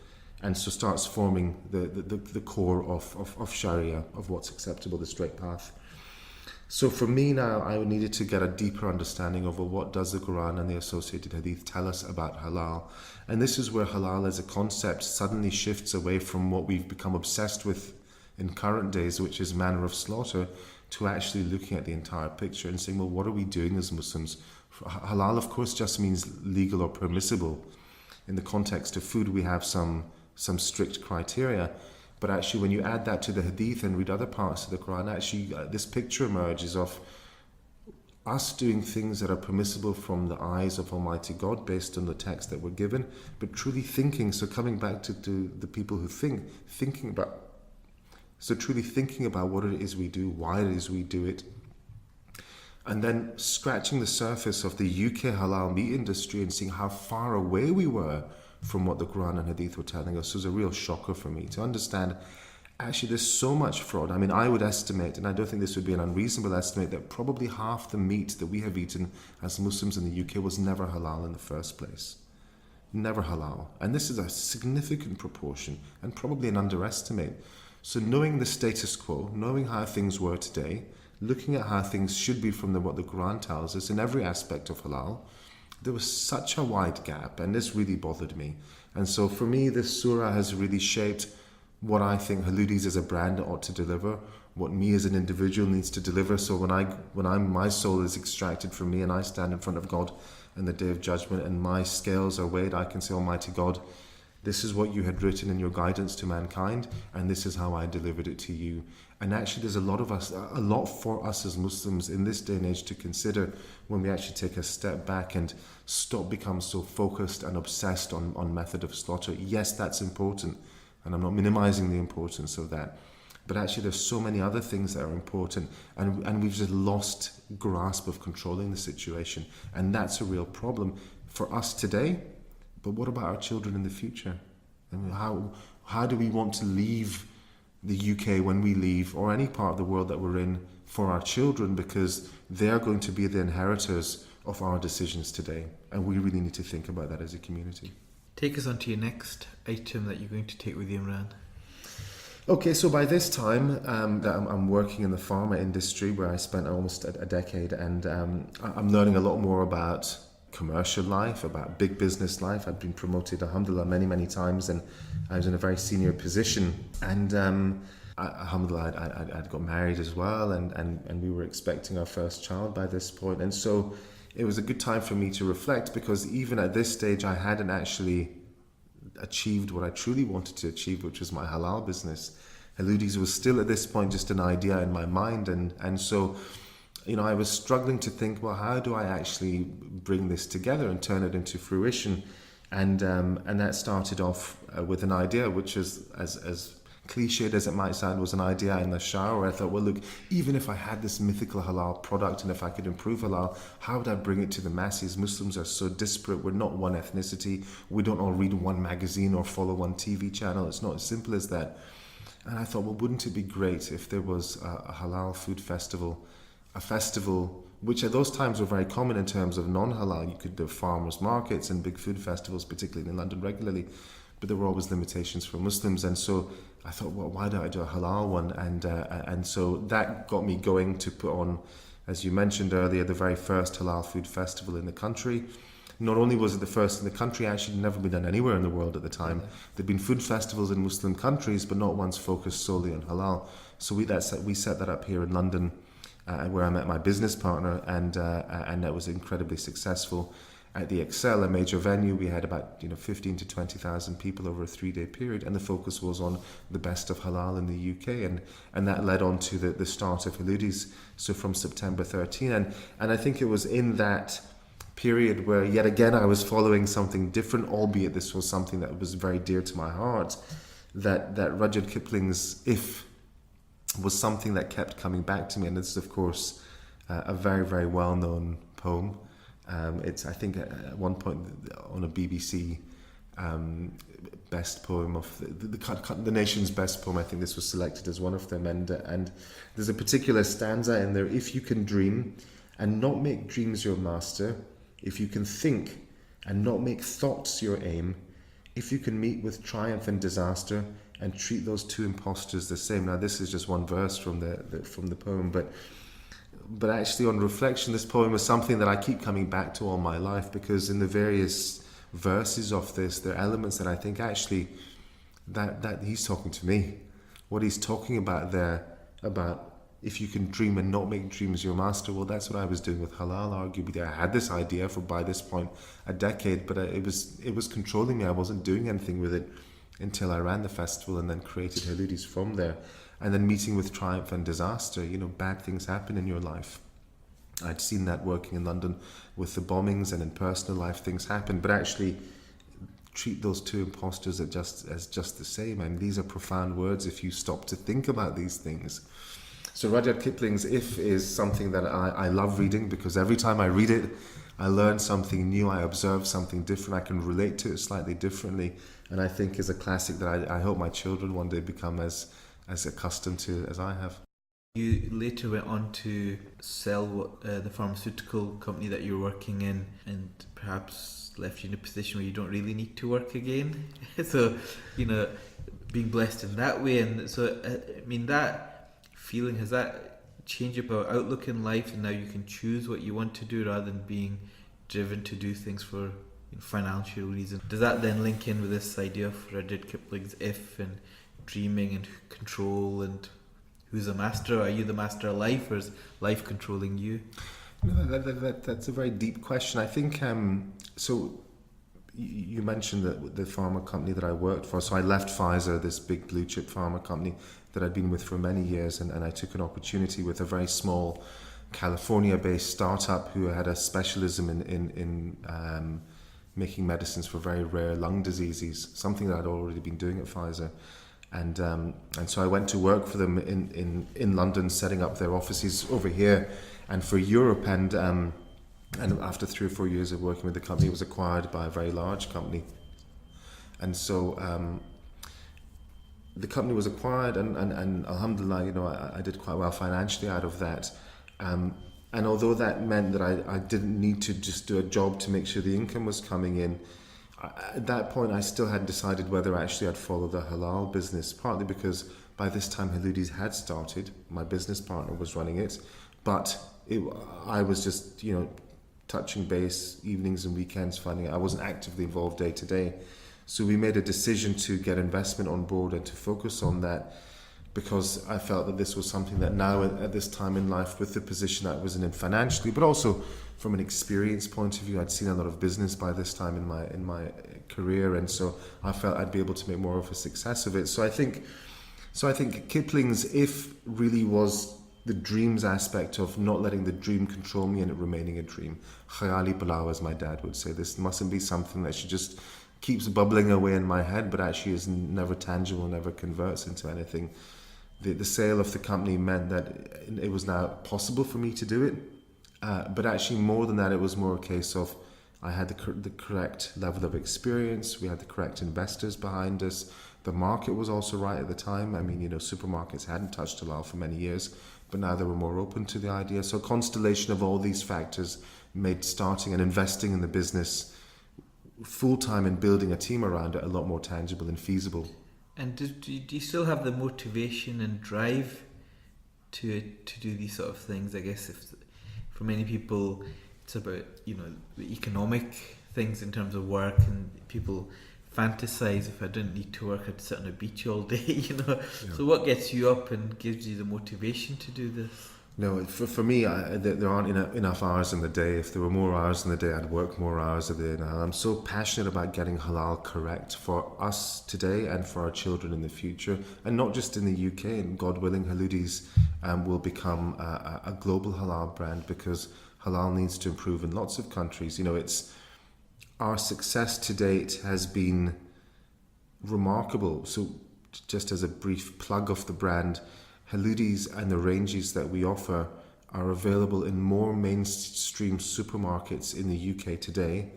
and so starts forming the core of Sharia, of what's acceptable, the straight path. So for me now, I needed to get a deeper understanding of what does the Quran and the associated hadith tell us about halal. And this is where halal as a concept suddenly shifts away from what we've become obsessed with in current days, which is manner of slaughter, to actually looking at the entire picture and saying, well, what are we doing as Muslims? Halal, of course, just means legal or permissible. In the context of food, we have some strict criteria. But actually, when you add that to the hadith and read other parts of the Quran, actually this picture emerges of us doing things that are permissible from the eyes of Almighty God based on the text that we're given, but truly thinking, so coming back to the people who thinking about what it is we do, why it is we do it, and then scratching the surface of the UK halal meat industry and seeing how far away we were from what the Quran and Hadith were telling us was a real shocker for me to understand. Actually, there's so much fraud. I mean, I would estimate, and I don't think this would be an unreasonable estimate, that probably half the meat that we have eaten as Muslims in the UK was never halal in the first place. Never halal. And this is a significant proportion and probably an underestimate. So knowing the status quo, knowing how things were today, looking at how things should be from what the Quran tells us in every aspect of halal, there was such a wide gap, and this really bothered me. And so for me, this surah has really shaped what I think Haloodies as a brand ought to deliver, what me as an individual needs to deliver. So when my soul is extracted from me and I stand in front of God in the day of judgment and my scales are weighed, I can say, Almighty God, this is what you had written in your guidance to mankind, and this is how I delivered it to you. And actually there's a lot for us as Muslims in this day and age to consider when we actually take a step back and stop becoming so focused and obsessed on method of slaughter. Yes, that's important, and I'm not minimizing the importance of that. But actually there's so many other things that are important, and we've just lost grasp of controlling the situation. And that's a real problem for us today. But what about our children in the future? I mean, how do we want to leave the UK when we leave, or any part of the world that we're in, for our children, because they're going to be the inheritors of our decisions today, and we really need to think about that as a community. Take us on to your next item that you're going to take with you, Imran. Okay, so by this time I'm working in the pharma industry, where I spent almost a decade, and I'm learning a lot more about commercial life, about big business life. I'd been promoted, alhamdulillah, many times, and I was in a very senior position, and alhamdulillah, I'd got married as well, and we were expecting our first child by this point. And so it was a good time for me to reflect, because even at this stage I hadn't actually achieved what I truly wanted to achieve, which was my halal business. Haloodies was still at this point just an idea in my mind, and so I was struggling to think, well, how do I actually bring this together and turn it into fruition? And that started off with an idea, which is, as cliched as it might sound, was an idea in the shower. I thought, well, look, even if I had this mythical halal product and if I could improve halal, how would I bring it to the masses? Muslims are so disparate. We're not one ethnicity. We don't all read one magazine or follow one TV channel. It's not as simple as that. And I thought, well, wouldn't it be great if there was a halal food festival, a festival which at those times were very common in terms of non-halal. You could do farmers markets and big food festivals, particularly in London regularly, but there were always limitations for Muslims. And so I thought, well, why don't I do a halal one? And so that got me going to put on, as you mentioned earlier, the very first halal food festival in the country. Not only was it the first in the country, actually it'd never been done anywhere in the world at the time. There'd been food festivals in Muslim countries, but not one's focused solely on halal. So we set that up here in London, where I met my business partner, and that was incredibly successful. At the Excel, a major venue, we had about 15 to 20,000 people over a 3-day period, and the focus was on the best of halal in the UK, and that led on to the start of Haloodies. So from September 13, and I think it was in that period where yet again I was following something different, albeit this was something that was very dear to my heart, that Rudyard Kipling's If was something that kept coming back to me. And it's of course a very, very well-known poem. It's, I think, at one point on a BBC best poem of the nation's best poem. I think this was selected as one of them, and there's a particular stanza in there: if you can dream and not make dreams your master, if you can think and not make thoughts your aim, if you can meet with triumph and disaster and treat those two impostors the same. Now this is just one verse from the poem, but actually on reflection, this poem is something that I keep coming back to all my life, because in the various verses of this, there are elements that I think actually that he's talking to me. What he's talking about there, about if you can dream and not make dreams your master, well, that's what I was doing with halal. Arguably, I had this idea for, by this point, a decade, but it was controlling me. I wasn't doing anything with it until I ran the festival and then created Haloodies from there. And then meeting with triumph and disaster, bad things happen in your life. I'd seen that working in London with the bombings, and in personal life things happen, but actually treat those two impostors as just the same. And these are profound words if you stop to think about these things. So Rudyard Kipling's If is something that I love reading, because every time I read it, I learn something new, I observe something different, I can relate to it slightly differently, and I think is a classic that I hope my children one day become as accustomed to as I have. You later went on to sell the pharmaceutical company that you're working in, and perhaps left you in a position where you don't really need to work again. So, being blessed in that way. And so, that feeling, has that changed your outlook in life, and now you can choose what you want to do rather than being driven to do things for financial reasons? Does that then link in with this idea of Rudyard Kipling's If, and dreaming and control, and who's the master? Are you the master of life, or is life controlling you? That's a very deep question. I think, so you mentioned that the pharma company that I worked for. So I left Pfizer, this big blue chip pharma company that I'd been with for many years, and I took an opportunity with a very small California-based startup who had a specialism in making medicines for very rare lung diseases, something that I'd already been doing at Pfizer. And so I went to work for them in London, setting up their offices over here and for Europe. And after 3 or 4 years of working with the company, it was acquired by a very large company. And so the company was acquired, and alhamdulillah, I did quite well financially out of that. And although that meant that I didn't need to just do a job to make sure the income was coming in, at that point I still hadn't decided whether actually I'd follow the halal business, partly because by this time Haloodies had started, my business partner was running it, but I was just touching base evenings and weekends, finding out I wasn't actively involved day to day. So we made a decision to get investment on board and to focus on that, because I felt that this was something that now at this time in life, with the position that I was in financially, but also from an experience point of view, I'd seen a lot of business by this time in my career, and so I felt I'd be able to make more of a success of it. So I think Kipling's If really was the dreams aspect of not letting the dream control me and it remaining a dream. Khayali pulao, as my dad would say. This mustn't be something that she just keeps bubbling away in my head, but actually is never tangible, never converts into anything. The sale of the company meant that it was now possible for me to do it. But actually more than that, it was more a case of I had the correct level of experience. We had the correct investors behind us. The market was also right at the time. I mean, supermarkets hadn't touched halal for many years, but now they were more open to the idea. So a constellation of all these factors made starting and investing in the business full-time and building a team around it a lot more tangible and feasible. And do you still have the motivation and drive to do these sort of things? I guess if for many people it's about the economic things in terms of work, and people fantasize, if I didn't need to work I'd sit on a beach all day. Yeah. So what gets you up and gives you the motivation to do this? No, for me, there aren't enough hours in the day. If there were more hours in the day, I'd work more hours a day. Now, I'm so passionate about getting halal correct for us today and for our children in the future, and not just in the UK. And God willing, Haloodies will become a global halal brand, because halal needs to improve in lots of countries. It's our success to date has been remarkable. So, just as a brief plug of the brand, Haloodies and the ranges that we offer are available in more mainstream supermarkets in the UK today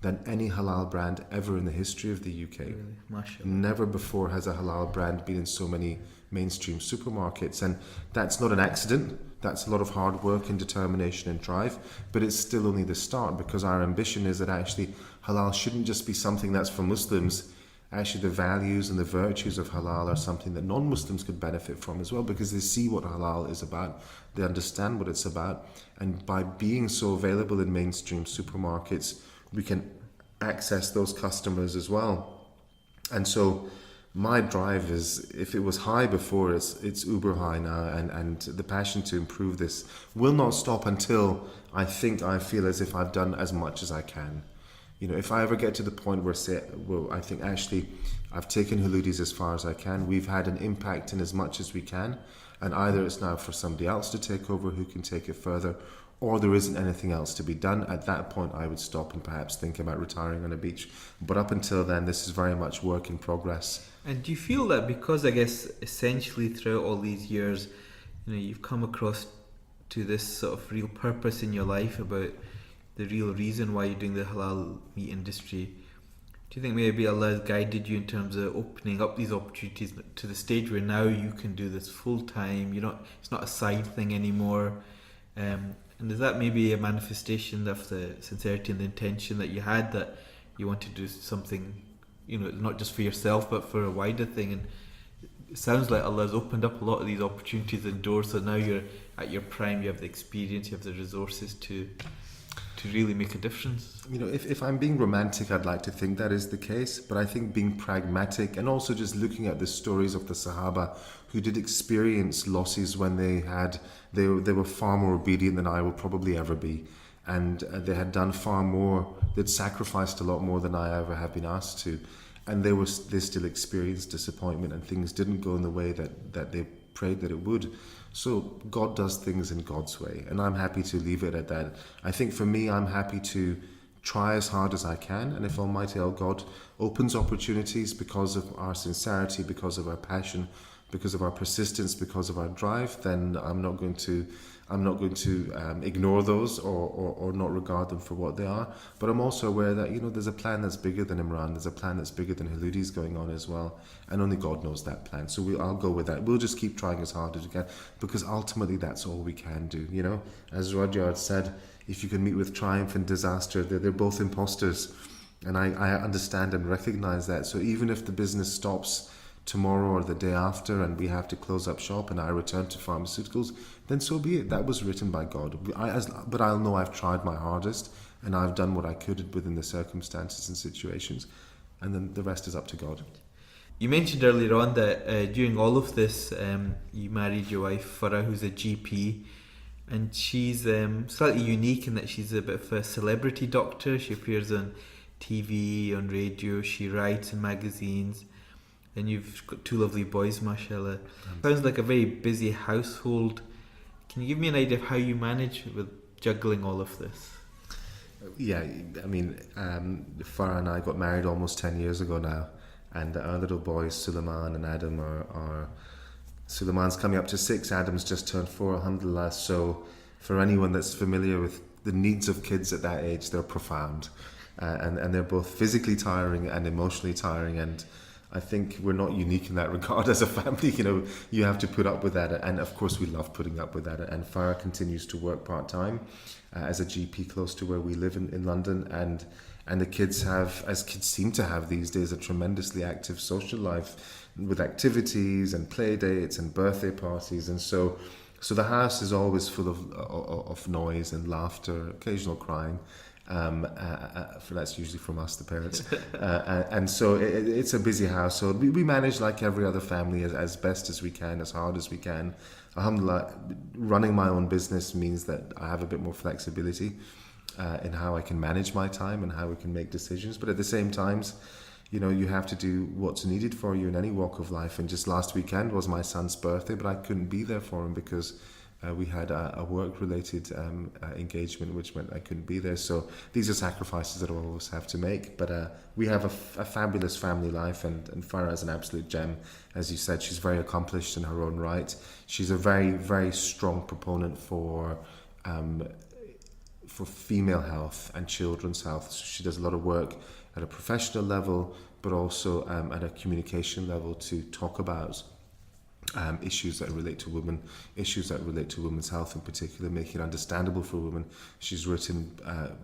than any halal brand ever in the history of the UK. Really? Mashallah. Never before has a halal brand been in so many mainstream supermarkets, and that's not an accident. That's a lot of hard work and determination and drive, but it's still only the start, because our ambition is that actually halal shouldn't just be something that's for Muslims. Actually, the values and the virtues of halal are something that non-Muslims could benefit from as well, because they see what halal is about, they understand what it's about, and by being so available in mainstream supermarkets, we can access those customers as well. And so my drive is, if it was high before, it's uber high now, and the passion to improve this will not stop until I feel as if I've done as much as I can. If I ever get to the point where I think actually I've taken Haloodies as far as I can, we've had an impact in as much as we can, and either it's now for somebody else to take over who can take it further, or there isn't anything else to be done. At that point I would stop and perhaps think about retiring on a beach. But up until then, this is very much work in progress. And do you feel that because, I guess, essentially throughout all these years, you've come across to this sort of real purpose in your life about the real reason why you're doing the halal meat industry, do you think maybe Allah has guided you in terms of opening up these opportunities to the stage where now you can do this full time? It's not a side thing anymore. And is that maybe a manifestation of the sincerity and the intention that you had, that you want to do something, not just for yourself but for a wider thing? And it sounds like Allah has opened up a lot of these opportunities and doors, so now you're at your prime, you have the experience, you have the resources to really make a difference. If I'm being romantic, I'd like to think that is the case, but I think being pragmatic, and also just looking at the stories of the Sahaba who did experience losses when they were far more obedient than I will probably ever be, and they had done far more, they'd sacrificed a lot more than I ever have been asked to, and they still experienced disappointment, and things didn't go in the way that they prayed that it would. So God does things in God's way, and I'm happy to leave it at that. I think for me, I'm happy to try as hard as I can, and if Almighty God opens opportunities because of our sincerity, because of our passion, because of our persistence, because of our drive, then I'm not going to ignore those or not regard them for what they are. But I'm also aware that there's a plan that's bigger than Imran, there's a plan that's bigger than Haloodies going on as well, and only God knows that plan. So I'll go with that. We'll just keep trying as hard as we can, because ultimately that's all we can do. As Rudyard said, if you can meet with triumph and disaster, they're both imposters, and I understand and recognize that. So even if the business stops tomorrow or the day after and we have to close up shop and I return to pharmaceuticals, then so be it. That was written by God. But I'll know I've tried my hardest and I've done what I could within the circumstances and situations, and then the rest is up to God. You mentioned earlier on that during all of this, you married your wife Farah, who's a GP, and she's slightly unique in that she's a bit of a celebrity doctor. She appears on TV, on radio, she writes in magazines, and you've got two lovely boys, mashallah. Sounds like a very busy household. Can you give me an idea of how you manage with juggling all of this? Yeah, I mean, Farah and I got married almost 10 years ago now, and our little boys, Suleiman and Adam, are Suleiman's coming up to 6, Adam's just turned 4, alhamdulillah. So for anyone that's familiar with the needs of kids at that age, they're profound. And they're both physically tiring and emotionally tiring, and I think we're not unique in that regard as a family. You know, you have to put up with that, and of course we love putting up with that. And Farah continues to work part-time as a GP close to where we live in London, and the kids have, as kids seem to have these days, a tremendously active social life with activities and play dates and birthday parties, and so the house is always full of noise and laughter, occasional crying. That's usually from us, the parents, and so it's a busy household. We manage like every other family as best as we can, as hard as we can. Alhamdulillah, running my own business means that I have a bit more flexibility in how I can manage my time and how we can make decisions. But at the same time, you know, you have to do what's needed for you in any walk of life. And just last weekend was my son's birthday, but I couldn't be there for him because we had a work-related engagement, which meant I couldn't be there. So these are sacrifices that I always have to make. But we have a fabulous family life, and Farah is an absolute gem. As you said, she's very accomplished in her own right. She's a very, very strong proponent for female health and children's health. So she does a lot of work at a professional level, but also at a communication level to talk about issues that relate to women, issues that relate to women's health in particular, making it understandable for women. She's written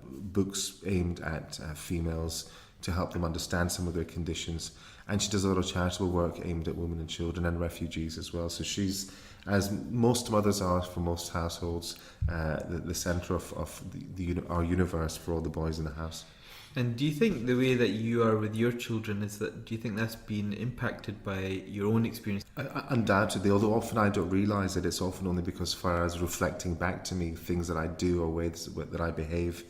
books aimed at females to help them understand some of their conditions, and she does a lot of charitable work aimed at women and children and refugees as well. So she's, as most mothers are for most households, the centre of our universe for all the boys in the house. And do you think the way that you are with your children do you think that's been impacted by your own experience? Undoubtedly, although often I don't realise it. It's often only because Farah is reflecting back to me things that I do or ways that I behave,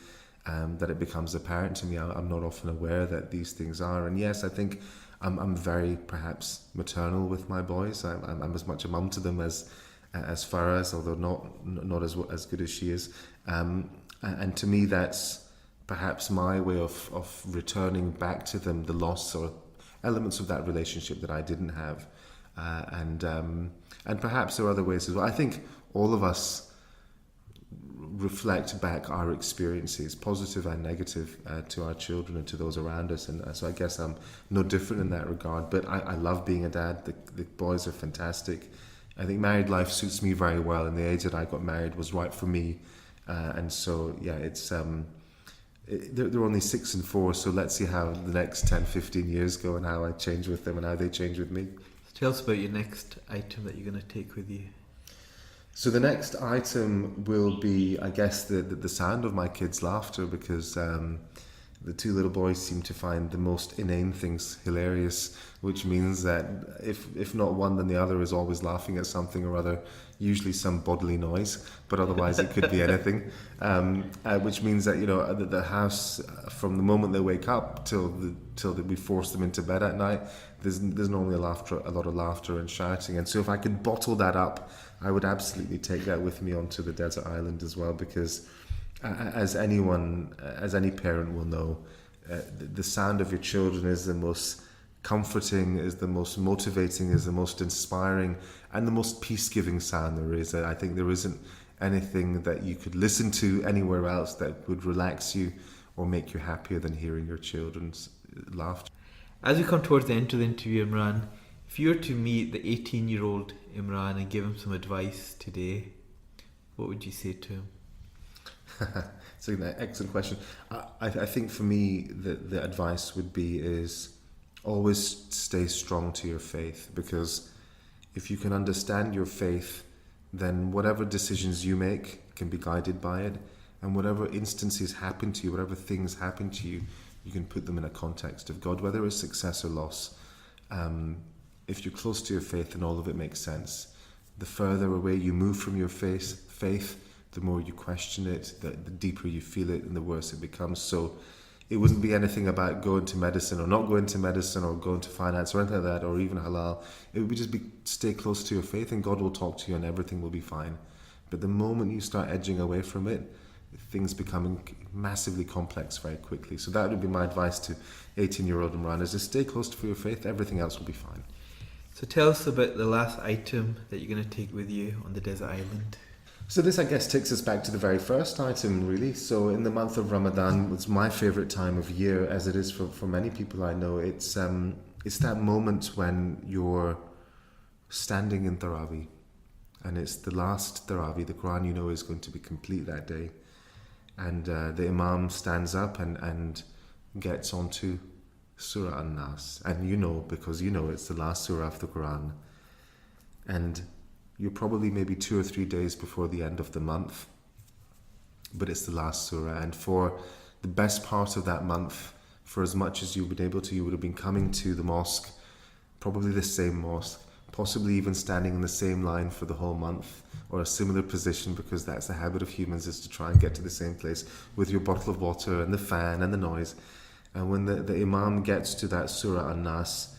that it becomes apparent to me. I'm not often aware that these things are. And yes, I think I'm very perhaps maternal with my boys. I'm as much a mum to them as Farah is, although not as good as she is. And to me, that's perhaps my way of returning back to them the loss or elements of that relationship that I didn't have, and perhaps there are other ways as well. I think all of us reflect back our experiences, positive and negative, to our children and to those around us, and so I guess I'm no different in that regard. But I love being a dad. The boys are fantastic. I think married life suits me very well, and the age that I got married was right for me, and so yeah, it's they're only 6 and 4, so let's see how the next 10-15 years go and how I change with them and how they change with me. Tell us about your next item that you're going to take with you. So the next item will be, I guess, the sound of my kids' laughter, because the two little boys seem to find the most inane things hilarious, which means that if not one, then the other is always laughing at something or other, usually some bodily noise, but otherwise it could be anything. Which means that, you know, the house, from the moment they wake up till we force them into bed at night, there's normally a lot of laughter and shouting. And so if I could bottle that up, I would absolutely take that with me onto the desert island as well, because as any parent will know, the sound of your children is the most comforting, is the most motivating, is the most inspiring, and the most peace-giving sound there is. I think there isn't anything that you could listen to anywhere else that would relax you or make you happier than hearing your children's laughter. As we come towards the end of the interview, Imran, if you were to meet the 18-year-old Imran and give him some advice today, what would you say to him? It's an excellent question. I think for me, the advice would be is always stay strong to your faith, because if you can understand your faith, then whatever decisions you make can be guided by it, and whatever instances happen to you, whatever things happen to you, you can put them in a context of God, whether it's success or loss. If you're close to your faith, then all of it makes sense. The further away you move from your faith, the more you question it, the deeper you feel it, and the worse it becomes. So it wouldn't be anything about going to medicine or not going to medicine or going to finance or anything like that, or even halal. It would just be stay close to your faith, and God will talk to you and everything will be fine. But the moment you start edging away from it, things becoming massively complex very quickly. So that would be my advice to 18-year-old Imran, is to stay close to your faith, everything else will be fine. So tell us about the last item that you're going to take with you on the desert island. So this, I guess, takes us back to the very first item, really. So in the month of Ramadan, it's my favorite time of year, as it is for many people I know. It's that moment when you're standing in Tarawih, and it's the last Tarawih. The Quran, you know, is going to be complete that day. And the Imam stands up and gets onto Surah An-Nas. And you know, because you know it's the last surah of the Quran. And you're probably maybe 2 or 3 days before the end of the month, but it's the last surah. And for the best part of that month, for as much as you've been able to, you would have been coming to the mosque, probably the same mosque, possibly even standing in the same line for the whole month, or a similar position, because that's the habit of humans, is to try and get to the same place with your bottle of water and the fan and the noise. And when the Imam gets to that Surah An-Nas,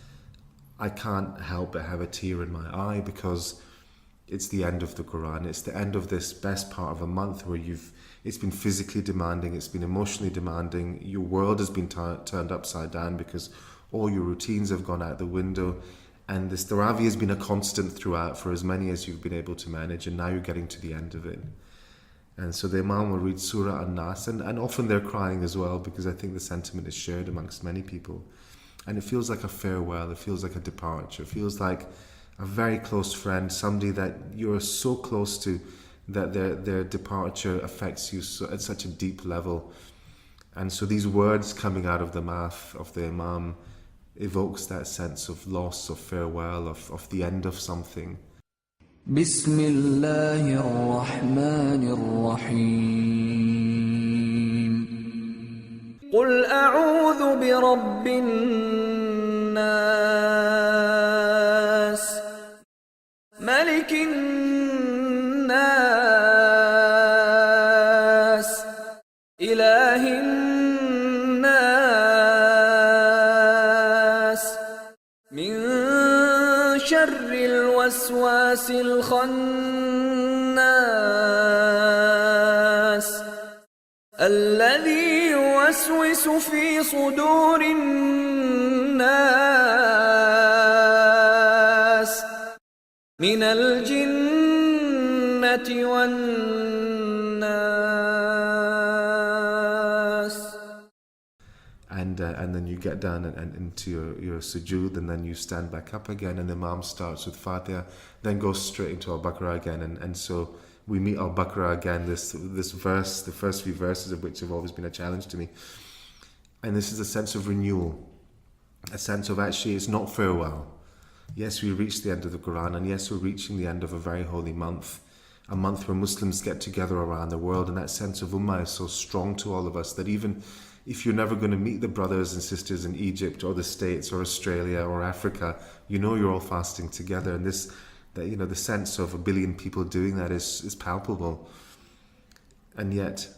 I can't help but have a tear in my eye, because it's the end of the Quran. It's the end of this best part of a month where it's been physically demanding, it's been emotionally demanding, your world has been turned upside down because all your routines have gone out the window, and this Tarawih has been a constant throughout for as many as you've been able to manage, and now you're getting to the end of it. And so the Imam will read Surah An-Nas, and often they're crying as well, because I think the sentiment is shared amongst many people. And it feels like a farewell, it feels like a departure, it feels like a very close friend, somebody that you're so close to, that their departure affects you at such a deep level. And so these words coming out of the mouth of the Imam evokes that sense of loss, of farewell, of the end of something. Bismillahir Rahmanir Rahim. Qul a'udhu bi Rabbin Nas, Malikin Nas, Ilahin Nas, Min Sharril Waswasil Khannas, Alladhi yuwaswisu fi sudurin nas, Min al-jinnati wan-nas. And then you get down and into your sujood, and then you stand back up again, and the Imam starts with Fatiha, then goes straight into Al-Baqarah again, and so we meet Al-Baqarah again, this verse, the first few verses of which have always been a challenge to me. And this is a sense of renewal, a sense of actually it's not farewell. Yes, we reach the end of the Quran, and yes, we're reaching the end of a very holy month, a month where Muslims get together around the world, and that sense of Ummah is so strong to all of us that even if you're never going to meet the brothers and sisters in Egypt or the States or Australia or Africa, you know you're all fasting together, and the sense of 1 billion people doing that is palpable. And yet,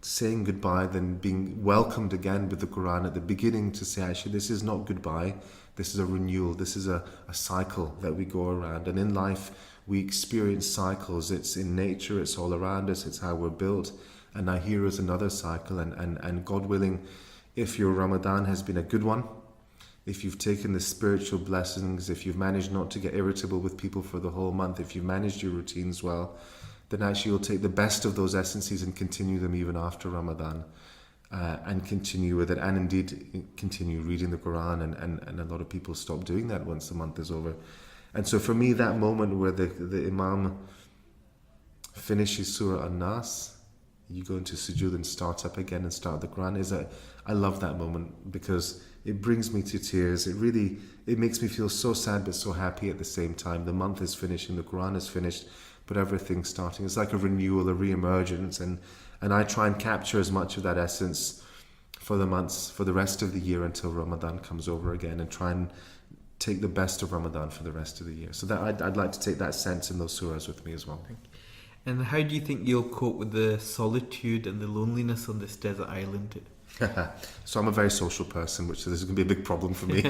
saying goodbye, then being welcomed again with the Quran at the beginning to say, actually, this is not goodbye, this is a renewal, this is a cycle that we go around. And in life, we experience cycles. It's in nature, it's all around us, it's how we're built. And now here is another cycle, and God willing, if your Ramadan has been a good one, if you've taken the spiritual blessings, if you've managed not to get irritable with people for the whole month, if you've managed your routines well, then actually you'll take the best of those essences and continue them even after Ramadan, and continue with it, and indeed continue reading the Quran, and a lot of people stop doing that once the month is over. And so for me, that moment where the Imam finishes Surah An-Nas, you go into sujood and start up again and start the Quran, I love that moment, because it brings me to tears. It makes me feel so sad but so happy at the same time. The month is finishing, the Quran is finished, but everything's starting. It's like a renewal, a re-emergence, and I try and capture as much of that essence for the months, for the rest of the year until Ramadan comes over again, and try and take the best of Ramadan for the rest of the year. So that I'd like to take that sense in those surahs with me as well. And how do you think you'll cope with the solitude and the loneliness on this desert island? So I'm a very social person, which this is going to be a big problem for me.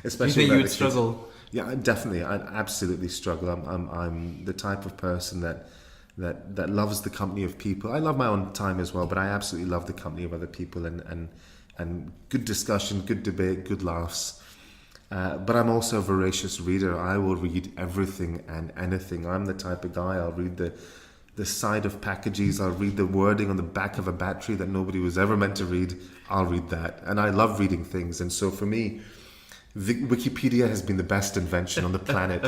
Especially, do you think you would struggle? Yeah, definitely. I absolutely struggle. I'm the type of person that loves the company of people. I love my own time as well, but I absolutely love the company of other people and good discussion, good debate, good laughs. But I'm also a voracious reader. I will read everything and anything. I'm the type of guy, I'll read the side of packages, I'll read the wording on the back of a battery that nobody was ever meant to read. I'll read that. And I love reading things. And so for me, Wikipedia has been the best invention on the planet.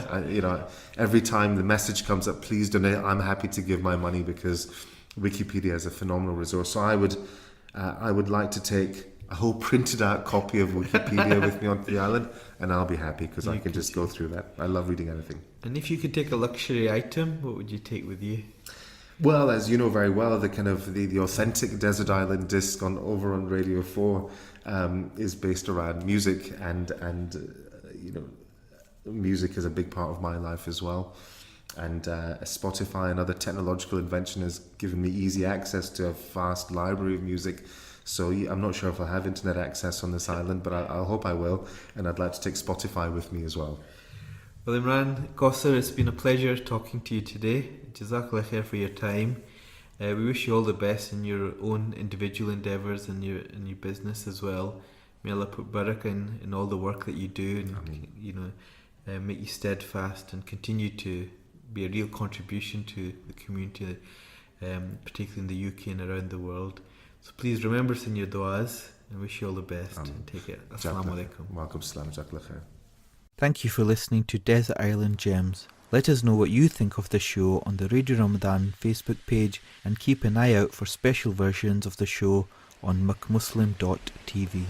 Every time the message comes up, please donate, I'm happy to give my money, because Wikipedia is a phenomenal resource. So I would like to take a whole printed out copy of Wikipedia with me onto the island, and I'll be happy because I can just go through that. I love reading anything. And if you could take a luxury item, what would you take with you? Well, as you know very well, the kind of the authentic Desert Island disc over on Radio 4 is based around music, and music is a big part of my life as well. And Spotify, another technological invention, has given me easy access to a vast library of music. So I'm not sure if I'll have internet access on this island, but I hope I will. And I'd like to take Spotify with me as well. Well, Imran Kausar, it's been a pleasure talking to you today. Jazakallah khair for your time. We wish you all the best in your own individual endeavours and your business as well. May Allah put barakah in all the work that you do, and make you steadfast and continue to be a real contribution to the community, particularly in the UK and around the world. So please remember us in your du'as, and wish you all the best. And take it. Assalamu alaikum. Walaikum salam. Jazakallah khair. Thank you for listening to Desert Island Gems. Let us know what you think of the show on the Radio Ramadan Facebook page, and keep an eye out for special versions of the show on McMuslim.tv.